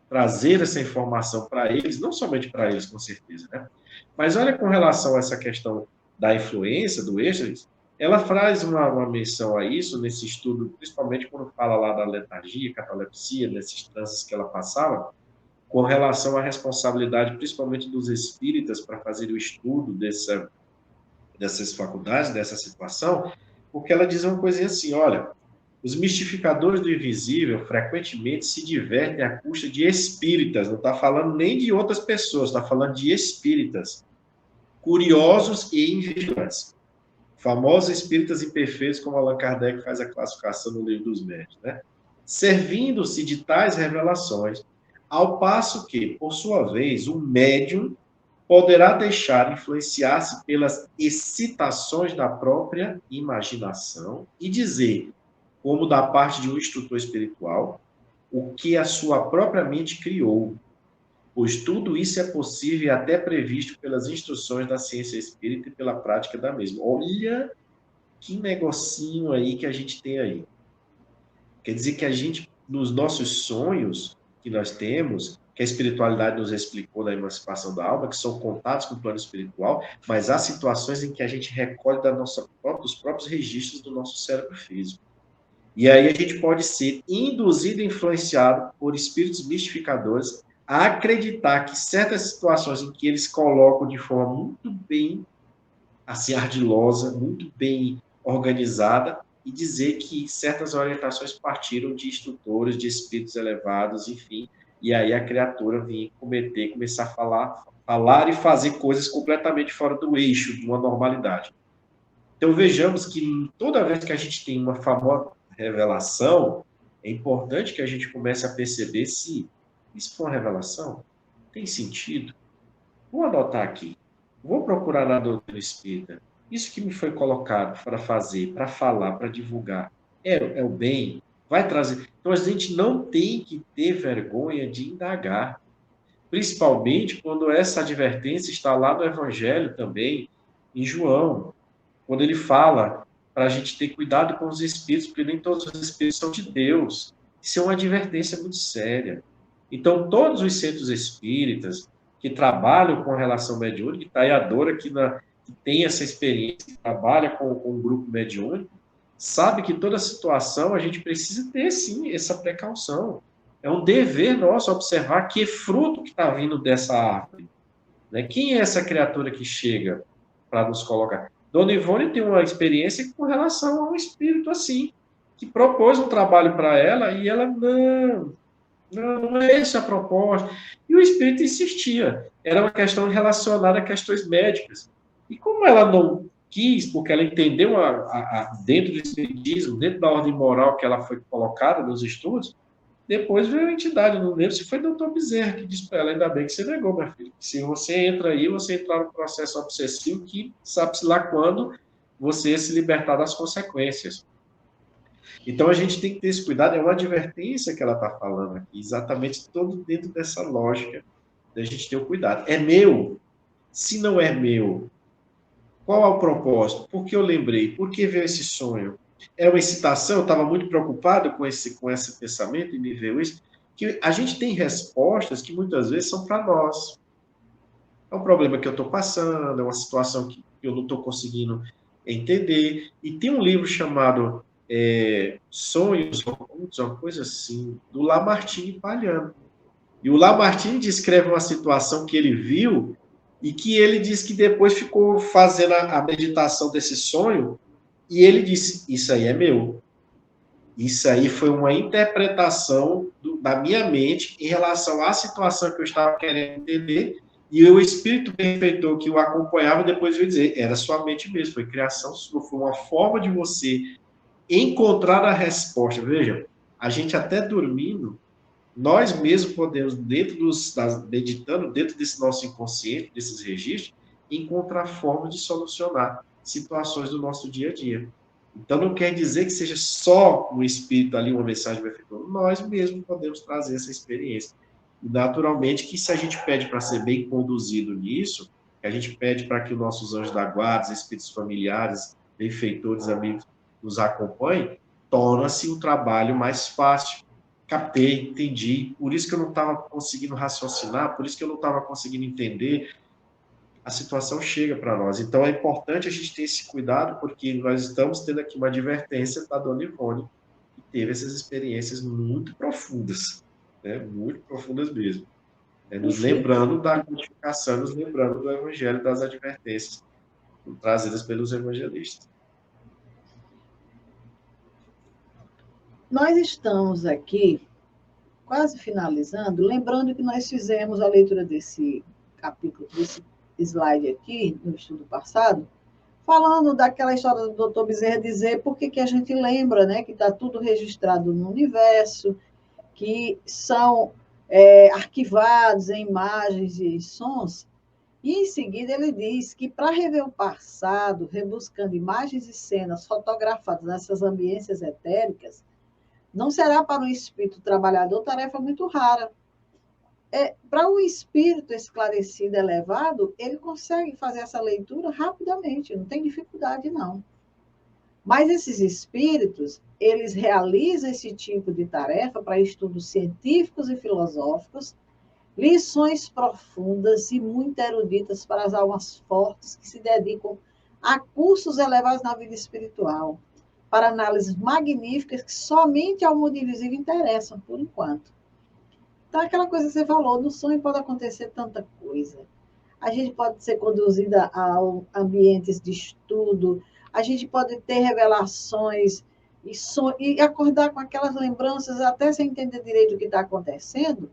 trazer essa informação para eles, não somente para eles, com certeza, né? Mas olha, com relação a essa questão da influência, do êxtase, ela faz uma menção a isso nesse estudo, principalmente quando fala lá da letargia, catalepsia, desses transes que ela passava, com relação à responsabilidade, principalmente dos espíritas, para fazer o estudo dessas faculdades, dessa situação, porque ela diz uma coisinha assim, olha, os mistificadores do invisível frequentemente se divertem à custa de espíritas, não está falando nem de outras pessoas, está falando de espíritas, curiosos e invigilantes. Famosos espíritas imperfeitos, como Allan Kardec faz a classificação no Livro dos Médiuns, né? Servindo-se de tais revelações, ao passo que, por sua vez, o médium poderá deixar influenciar-se pelas excitações da própria imaginação e dizer, como da parte de um instrutor espiritual, o que a sua própria mente criou, pois tudo isso é possível e até previsto pelas instruções da ciência espírita e pela prática da mesma. Olha que negocinho aí que a gente tem aí. Quer dizer que a gente, nos nossos sonhos que nós temos, que a espiritualidade nos explicou na emancipação da alma, que são contatos com o plano espiritual, mas há situações em que a gente recolhe dos próprios registros do nosso cérebro físico. E aí a gente pode ser induzido e influenciado por espíritos mistificadores a acreditar que certas situações em que eles colocam de forma muito bem assim, ardilosa, muito bem organizada, e dizer que certas orientações partiram de instrutores, de espíritos elevados, enfim, e aí a criatura vinha começar a falar e fazer coisas completamente fora do eixo, de uma normalidade. Então vejamos que toda vez que a gente tem uma famosa revelação, é importante que a gente comece a perceber se isso foi uma revelação, tem sentido. Vou anotar aqui, vou procurar na doutrina espírita. Isso que me foi colocado para fazer, para falar, para divulgar, é o bem? Vai trazer. Então a gente não tem que ter vergonha de indagar. principalmente quando essa advertência está lá no Evangelho também, em João, quando ele fala para a gente ter cuidado com os espíritos, porque nem todos os espíritos são de Deus. Isso é uma advertência muito séria. Então, todos os centros espíritas que trabalham com relação mediúnica, está aí a Dora que tem essa experiência, que trabalha com um grupo mediúnico, sabe que toda situação a gente precisa ter, sim, essa precaução. É um dever nosso observar que fruto que está vindo dessa árvore. Né? Quem é essa criatura que chega para nos colocar? Dona Ivone tem uma experiência com relação a um espírito assim, que propôs um trabalho para ela e ela, não é essa a proposta. E o espírito insistia. Era uma questão relacionada a questões médicas. E como ela não quis, porque ela entendeu dentro do espiritismo, dentro da ordem moral que ela foi colocada nos estudos, depois veio a entidade, não lembro se foi o doutor Bezerra que disse para ela, ainda bem que você negou, minha filha. Se você entra aí, você entrar no processo obsessivo que sabe-se lá quando você se libertar das consequências. Então a gente tem que ter esse cuidado, é uma advertência que ela está falando aqui, exatamente todo dentro dessa lógica da gente ter o cuidado. É meu? Se não é meu, qual é o propósito? Por que eu lembrei? Por que veio esse sonho? É uma excitação? Eu estava muito preocupado com esse pensamento e me veio isso. Que a gente tem respostas que muitas vezes são para nós. É um problema que eu estou passando, é uma situação que eu não estou conseguindo entender. E tem um livro chamado Sonhos Ocultos, uma coisa assim, do Lamartine Palhano. E o Lamartine descreve uma situação que ele viu e que ele diz que depois ficou fazendo a meditação desse sonho e ele disse, isso aí é meu. Isso aí foi uma interpretação da minha mente em relação à situação que eu estava querendo entender e o espírito benfeitor que o acompanhava depois veio dizer, era sua mente mesmo, foi criação sua, foi uma forma de você encontrar a resposta. Veja, a gente até dormindo, nós mesmos podemos, meditando dentro desse nosso inconsciente, desses registros, encontrar formas de solucionar situações do nosso dia a dia. Então, não quer dizer que seja só um espírito ali, uma mensagem benfeitora. Nós mesmos podemos trazer essa experiência. E, naturalmente, que se a gente pede para ser bem conduzido nisso, que a gente pede para que os nossos anjos da guarda, espíritos familiares, benfeitores, amigos, nos acompanhem, torna-se um trabalho mais fácil. Captei, entendi, por isso que eu não estava conseguindo raciocinar, por isso que eu não estava conseguindo entender, a situação chega para nós. Então é importante a gente ter esse cuidado, porque nós estamos tendo aqui uma advertência da Dona Ivone, que teve essas experiências muito profundas, né? Muito profundas mesmo. Nos lembrando da codificação, nos lembrando do Evangelho, das advertências trazidas pelos evangelistas. Nós estamos aqui quase finalizando, lembrando que nós fizemos a leitura desse capítulo, desse slide aqui, no estudo passado, falando daquela história do doutor Bezerra dizer por que a gente lembra, né, que está tudo registrado no universo, que são arquivados em imagens e sons, e em seguida ele diz que para rever o passado, rebuscando imagens e cenas fotografadas nessas ambiências etéricas, não será para um espírito trabalhador tarefa muito rara. Para um espírito esclarecido, elevado, ele consegue fazer essa leitura rapidamente, não tem dificuldade, não. Mas esses espíritos, eles realizam esse tipo de tarefa para estudos científicos e filosóficos, lições profundas e muito eruditas para as almas fortes que se dedicam a cursos elevados na vida espiritual, para análises magníficas que somente ao mundo invisível interessam, por enquanto. Então, aquela coisa que você falou, no sonho pode acontecer tanta coisa. A gente pode ser conduzida a ambientes de estudo, a gente pode ter revelações e acordar com aquelas lembranças até sem entender direito o que está acontecendo,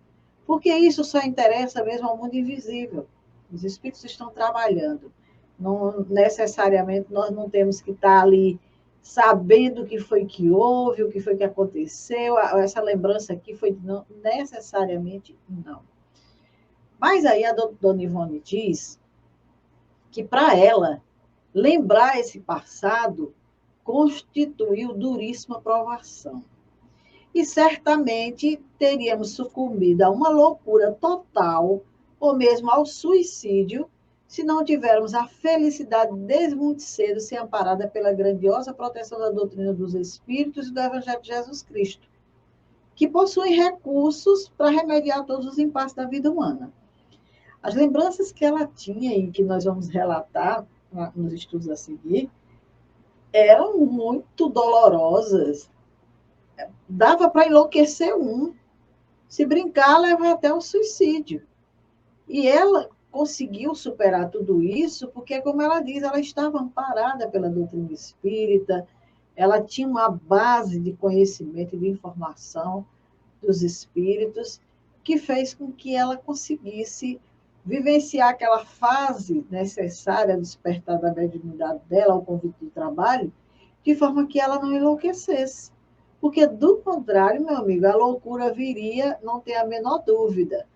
porque isso só interessa mesmo ao mundo invisível. Os espíritos estão trabalhando. Não necessariamente nós não temos que estar ali sabendo o que foi que houve, o que foi que aconteceu, essa lembrança aqui foi não, necessariamente não. Mas aí a dona Ivone diz que para ela, lembrar esse passado constituiu duríssima provação. e certamente teríamos sucumbido a uma loucura total, ou mesmo ao suicídio, se não tivermos a felicidade desde muito cedo ser amparada pela grandiosa proteção da doutrina dos Espíritos e do Evangelho de Jesus Cristo, que possuem recursos para remediar todos os impasses da vida humana. As lembranças que ela tinha e que nós vamos relatar nos estudos a seguir eram muito dolorosas. Dava para enlouquecer um. Se brincar, leva até o suicídio. E ela conseguiu superar tudo isso porque, como ela diz, ela estava amparada pela doutrina espírita, ela tinha uma base de conhecimento e de informação dos espíritos que fez com que ela conseguisse vivenciar aquela fase necessária do despertar da mediunidade dela, ao convite do trabalho, de forma que ela não enlouquecesse. Porque, do contrário, meu amigo, a loucura viria, não tem a menor dúvida.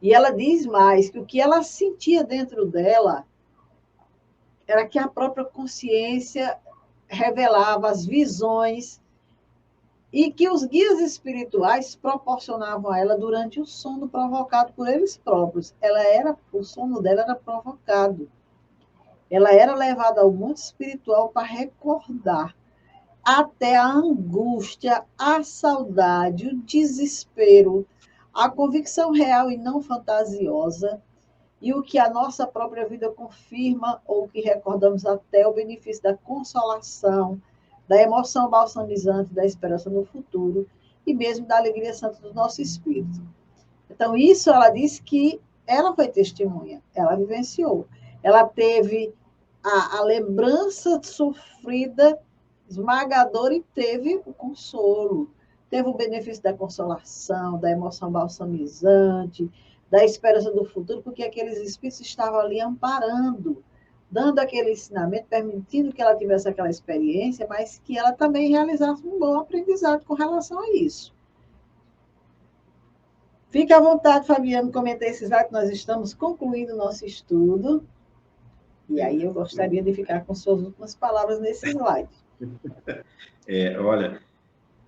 E ela diz mais, que o que ela sentia dentro dela era que a própria consciência revelava as visões e que os guias espirituais proporcionavam a ela durante o sono provocado por eles próprios. O sono dela era provocado. Ela era levada ao mundo espiritual para recordar até a angústia, a saudade, o desespero, a convicção real e não fantasiosa, e o que a nossa própria vida confirma, ou que recordamos até o benefício da consolação, da emoção balsamizante, da esperança no futuro, e mesmo da alegria santa do nosso espírito. Então, isso ela disse que ela foi testemunha, ela vivenciou. Ela teve a lembrança sofrida, esmagadora, e teve o consolo. Teve o benefício da consolação, da emoção balsamizante, da esperança do futuro, porque aqueles espíritos estavam ali amparando, dando aquele ensinamento, permitindo que ela tivesse aquela experiência, mas que ela também realizasse um bom aprendizado com relação a isso. Fique à vontade, Fabiano, comentar esses dados, nós estamos concluindo o nosso estudo, e aí eu gostaria de ficar com suas últimas palavras nesse slide. Olha,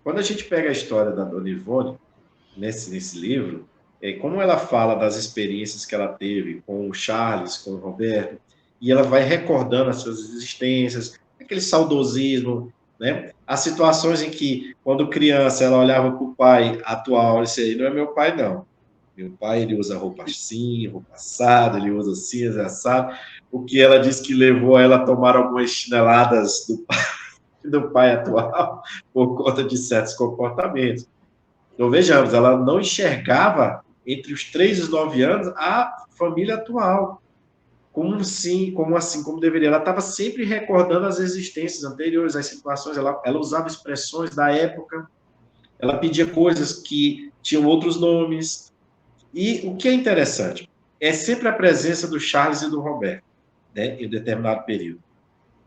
quando a gente pega a história da Dona Ivone, nesse livro, como ela fala das experiências que ela teve com o Charles, com o Roberto, e ela vai recordando as suas existências, aquele saudosismo, né? As situações em que, quando criança, ela olhava para o pai atual e disse, não é meu pai, não. Meu pai, ele usa roupa assim, roupa assada, ele usa assim, assado. O que ela disse que levou ela a tomar algumas chineladas do pai atual por conta de certos comportamentos. Então, vejamos, ela não enxergava, entre os 3 e os 9 anos, a família atual. Como deveria. Ela estava sempre recordando as existências anteriores, as situações, ela usava expressões da época, ela pedia coisas que tinham outros nomes. E o que é interessante é sempre a presença do Charles e do Roberto, né, em um determinado período,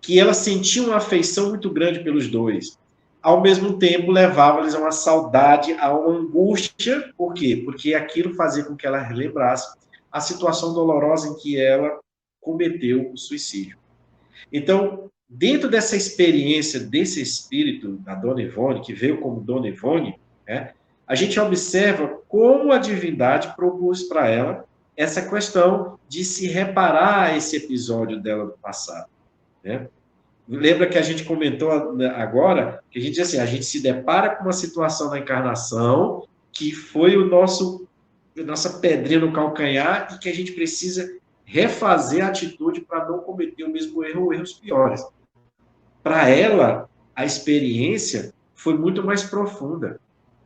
que ela sentia uma afeição muito grande pelos dois. Ao mesmo tempo, levava-lhes a uma saudade, a uma angústia. Por quê? Porque aquilo fazia com que ela relembrasse a situação dolorosa em que ela cometeu o suicídio. Então, dentro dessa experiência, desse espírito da Dona Ivone, que veio como Dona Ivone, né, a gente observa como a divindade propôs para ela essa questão de se reparar a esse episódio dela do passado, né? Lembra que a gente comentou agora, que a gente diz assim, a gente se depara com uma situação na encarnação que foi nossa pedrinha no calcanhar e que a gente precisa refazer a atitude para não cometer o mesmo erro ou erros piores. Para ela, a experiência foi muito mais profunda.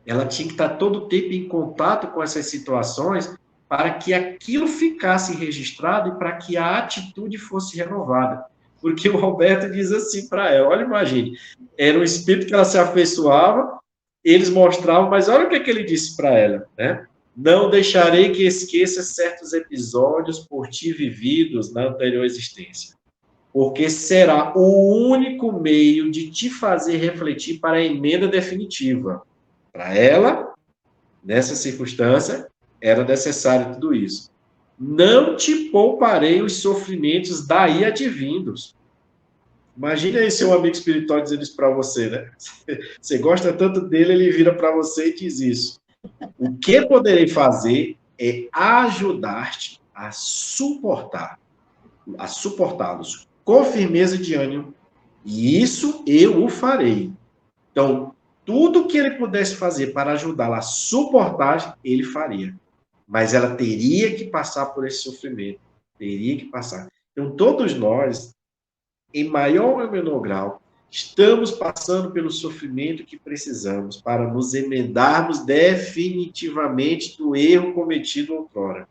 Ela tinha que estar todo o tempo em contato com essas situações para que aquilo ficasse registrado e para que a atitude fosse renovada. Porque o Roberto diz assim para ela, olha, imagine, era um espírito que ela se afeiçoava, eles mostravam, mas olha o que ele disse para ela, né? Não deixarei que esqueça certos episódios por ti vividos na anterior existência, porque será o único meio de te fazer refletir para a emenda definitiva. Para ela, nessa circunstância, era necessário tudo isso. Não te pouparei os sofrimentos daí advindos. Imagine aí seu amigo espiritual dizendo isso para você, né? Você gosta tanto dele, ele vira para você e diz isso. O que poderei fazer é ajudar-te a suportá-los com firmeza de ânimo, e isso eu o farei. Então, tudo que ele pudesse fazer para ajudá-la a suportar, ele faria. Mas ela teria que passar por esse sofrimento. Teria que passar. Então, todos nós, em maior ou menor grau, estamos passando pelo sofrimento que precisamos para nos emendarmos definitivamente do erro cometido outrora.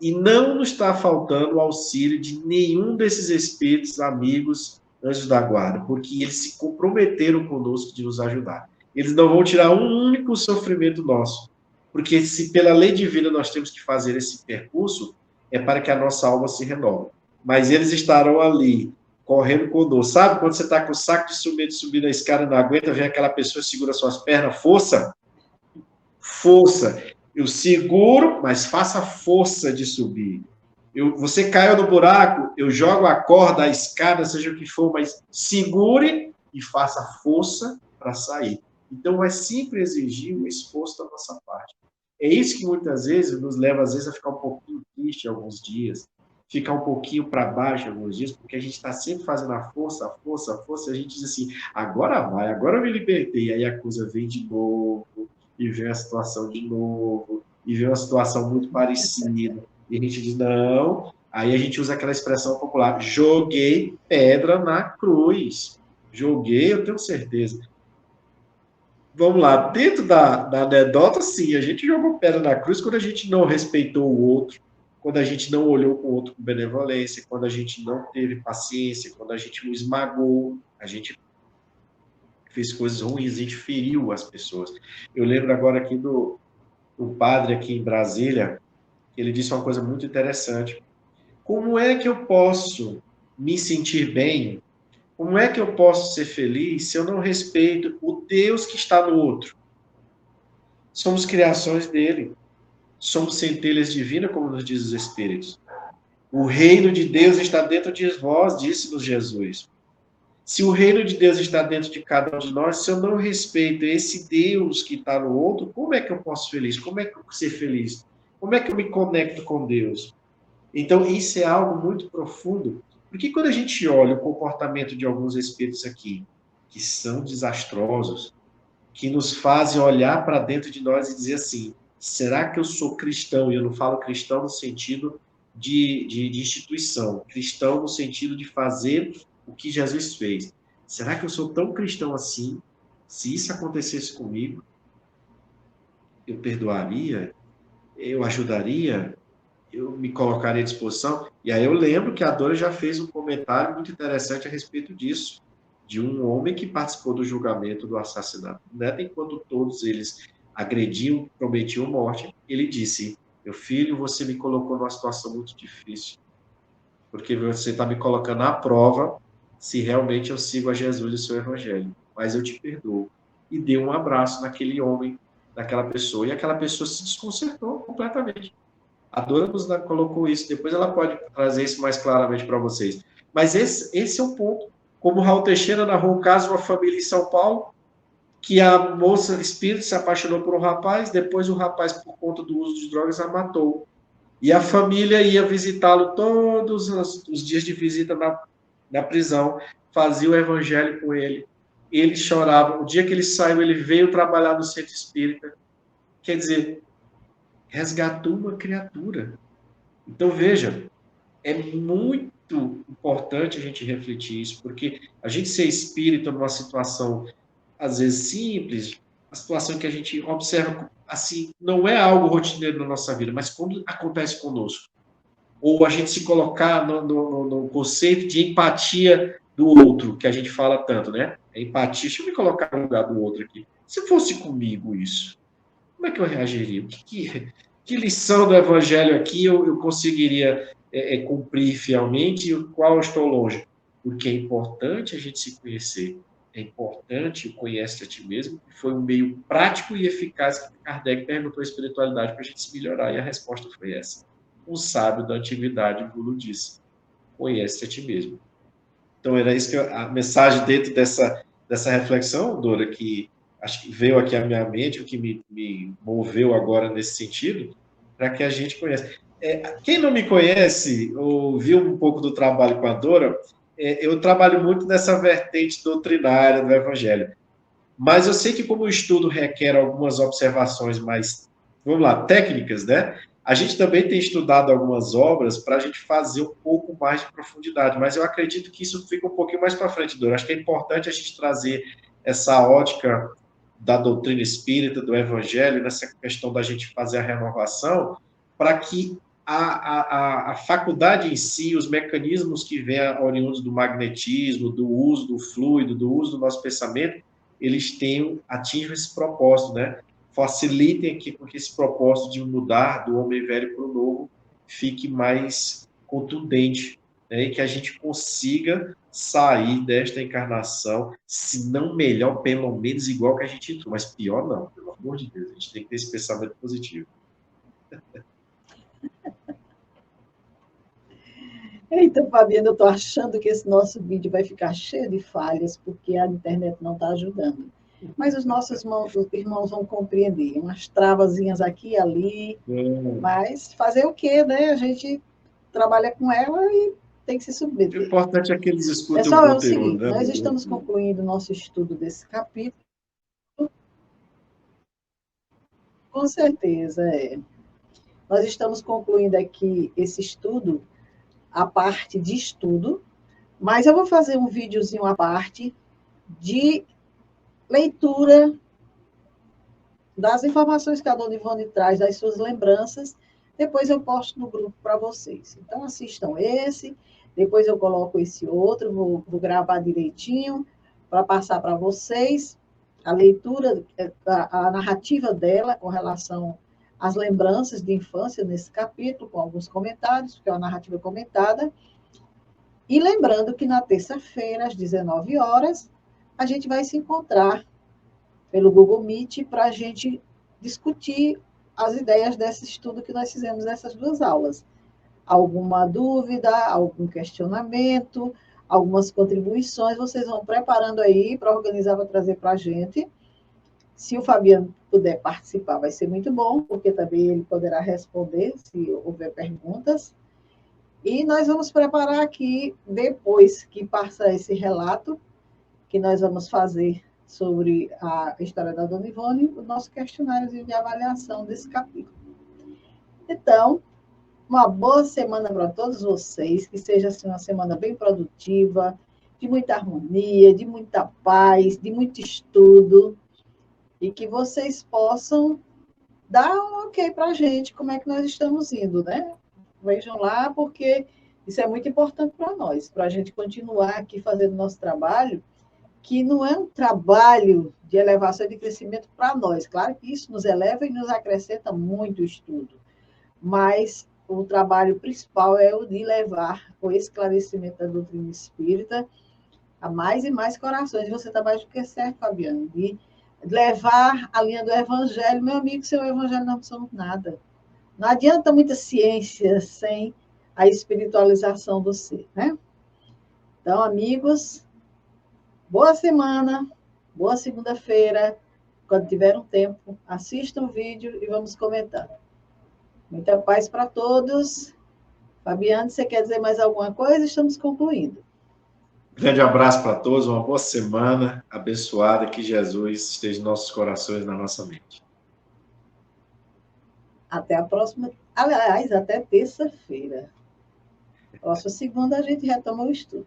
E não nos está faltando o auxílio de nenhum desses espíritos, amigos, anjos da guarda, porque eles se comprometeram conosco de nos ajudar. Eles não vão tirar um único sofrimento nosso, porque se pela lei divina nós temos que fazer esse percurso, é para que a nossa alma se renove. Mas eles estarão ali, correndo conosco. Sabe quando você está com o saco de subir na escada, não aguenta, vem aquela pessoa segura suas pernas, força, força. Eu seguro, mas faça força de subir. Você caiu no buraco, eu jogo a corda, a escada, seja o que for, mas segure e faça força para sair. Então, vai sempre exigir um esforço da nossa parte. É isso que muitas vezes nos leva, às vezes, a ficar um pouquinho triste alguns dias, ficar um pouquinho para baixo alguns dias, porque a gente está sempre fazendo a força, e a gente diz assim, agora vai, agora eu me libertei, aí a coisa vem de novo, e vem a situação de novo, e vem uma situação muito parecida, e a gente diz, não, aí a gente usa aquela expressão popular, joguei pedra na cruz, joguei, eu tenho certeza. Vamos lá, dentro da anedota, sim, a gente jogou pedra na cruz quando a gente não respeitou o outro, quando a gente não olhou para o outro com benevolência, quando a gente não teve paciência, quando a gente o esmagou, a gente fez coisas ruins, a gente feriu as pessoas. Eu lembro agora aqui do padre aqui em Brasília, que ele disse uma coisa muito interessante. Como é que eu posso me sentir bem? Como é que eu posso ser feliz se eu não respeito o Deus que está no outro? Somos criações dele. Somos centelhas divinas, como nos diz os Espíritos. O reino de Deus está dentro de vós, disse-nos Jesus. Se o reino de Deus está dentro de cada um de nós, se eu não respeito esse Deus que está no outro, como é que eu posso ser feliz? Como é que eu ser feliz? Como é que eu me conecto com Deus? Então, isso é algo muito profundo, porque quando a gente olha o comportamento de alguns espíritos aqui, que são desastrosos, que nos fazem olhar para dentro de nós e dizer assim, será que eu sou cristão? E eu não falo cristão no sentido de instituição, cristão no sentido de fazer o que Jesus fez. Será que eu sou tão cristão assim? Se isso acontecesse comigo, eu perdoaria? Eu ajudaria? Eu me colocaria à disposição? E aí eu lembro que a Dora já fez um comentário muito interessante a respeito disso, de um homem que participou do julgamento do assassinato do neto, enquanto todos eles agrediam, prometiam morte, ele disse, meu filho, você me colocou numa situação muito difícil, porque você está me colocando à prova se realmente eu sigo a Jesus e o seu evangelho, mas eu te perdoo. E deu um abraço naquele homem, naquela pessoa, e aquela pessoa se desconcertou completamente. A Dora nos colocou isso, depois ela pode trazer isso mais claramente para vocês. Mas esse é o ponto. Como o Raul Teixeira narrou o caso de uma família em São Paulo, que a moça espírita se apaixonou por um rapaz, depois o rapaz, por conta do uso de drogas, a matou. E a família ia visitá-lo todos os dias de visita na prisão, fazia o evangelho com ele. Ele chorava. O dia que ele saiu, ele veio trabalhar no centro espírita. Quer dizer, resgatou uma criatura. Então, veja, é muito importante a gente refletir isso, porque a gente ser espírita numa situação, às vezes, simples, a situação que a gente observa, assim, não é algo rotineiro na nossa vida, mas quando acontece conosco, ou a gente se colocar no conceito de empatia do outro, que a gente fala tanto, né? A empatia, deixa eu me colocar no lugar do outro aqui. Se fosse comigo isso, como é que eu reagiria? Que lição do evangelho aqui eu conseguiria cumprir fielmente e qual eu estou longe? Porque é importante a gente se conhecer. É importante o conhece a ti mesmo, que foi um meio prático e eficaz que Kardec perguntou à espiritualidade para a gente se melhorar. E a resposta foi essa. Um sábio da antiguidade, Bulo disse, conhece a ti mesmo. Então, era isso que a mensagem dentro dessa reflexão, Dora, que acho que veio aqui à minha mente, o que me moveu agora nesse sentido, para que a gente conheça. Quem não me conhece, ou viu um pouco do trabalho com a Dora, eu trabalho muito nessa vertente doutrinária do Evangelho. Mas eu sei que como o estudo requer algumas observações mais, vamos lá, técnicas, né? A gente também tem estudado algumas obras para a gente fazer um pouco mais de profundidade, mas eu acredito que isso fica um pouquinho mais para frente, Dora. Acho que é importante a gente trazer essa ótica da doutrina espírita, do evangelho, nessa questão da gente fazer a renovação, para que a faculdade em si, os mecanismos que vêm oriundos do magnetismo, do uso do fluido, do uso do nosso pensamento, eles atinjam esse propósito, né? Facilitem aqui com que esse propósito de mudar do homem velho para o novo fique mais contundente, né? E que a gente consiga sair desta encarnação, se não melhor, pelo menos igual que a gente entrou, mas pior não, pelo amor de Deus, a gente tem que ter esse pensamento positivo. Eita, Fabiana, eu estou achando que esse nosso vídeo vai ficar cheio de falhas, porque a internet não está ajudando. Mas os nossos irmãos vão compreender. Umas travazinhas aqui e ali. Mas fazer o quê, né? A gente trabalha com ela e tem que se submeter. O importante é que eles escutem Pessoal, o é o conteúdo, seguinte, né? nós estamos concluindo o nosso estudo desse capítulo. Com certeza, é. Nós estamos concluindo aqui esse estudo, a parte de estudo, mas eu vou fazer um videozinho à parte de leitura das informações que a dona Ivone traz, das suas lembranças, depois eu posto no grupo para vocês. Então, assistam esse, depois eu coloco esse outro, vou gravar direitinho para passar para vocês a leitura, a narrativa dela com relação às lembranças de infância nesse capítulo, com alguns comentários, porque é uma narrativa comentada. E lembrando que na terça-feira, às 19 horas, a gente vai se encontrar pelo Google Meet para a gente discutir as ideias desse estudo que nós fizemos nessas duas aulas. Alguma dúvida, algum questionamento, algumas contribuições, vocês vão preparando aí para organizar, para trazer para a gente. Se o Fabiano puder participar, vai ser muito bom, porque também ele poderá responder se houver perguntas. E nós vamos preparar aqui, depois que passar esse relato, que nós vamos fazer sobre a história da Dona Ivone, o nosso questionário de avaliação desse capítulo. Então, uma boa semana para todos vocês, que seja assim, uma semana bem produtiva, de muita harmonia, de muita paz, de muito estudo, e que vocês possam dar um ok para a gente, como é que nós estamos indo, né? Vejam lá, porque isso é muito importante para nós, para a gente continuar aqui fazendo nosso trabalho, que não é um trabalho de elevação e de crescimento para nós. Claro que isso nos eleva e nos acrescenta muito o estudo, mas o trabalho principal é o de levar o esclarecimento da doutrina espírita a mais e mais corações. Você está mais do que certo, Fabiano, de levar a linha do evangelho. Meu amigo, sem o evangelho não somos nada. Não adianta muita ciência sem a espiritualização do ser, né? Então, amigos, boa semana, boa segunda-feira. Quando tiver um tempo, assistam o vídeo e vamos comentar. Muita paz para todos. Fabiano, você quer dizer mais alguma coisa? Estamos concluindo. Grande abraço para todos, uma boa semana abençoada, que Jesus esteja em nossos corações, na nossa mente. Até a próxima, aliás, até terça-feira. Próxima segunda a gente retoma o estudo.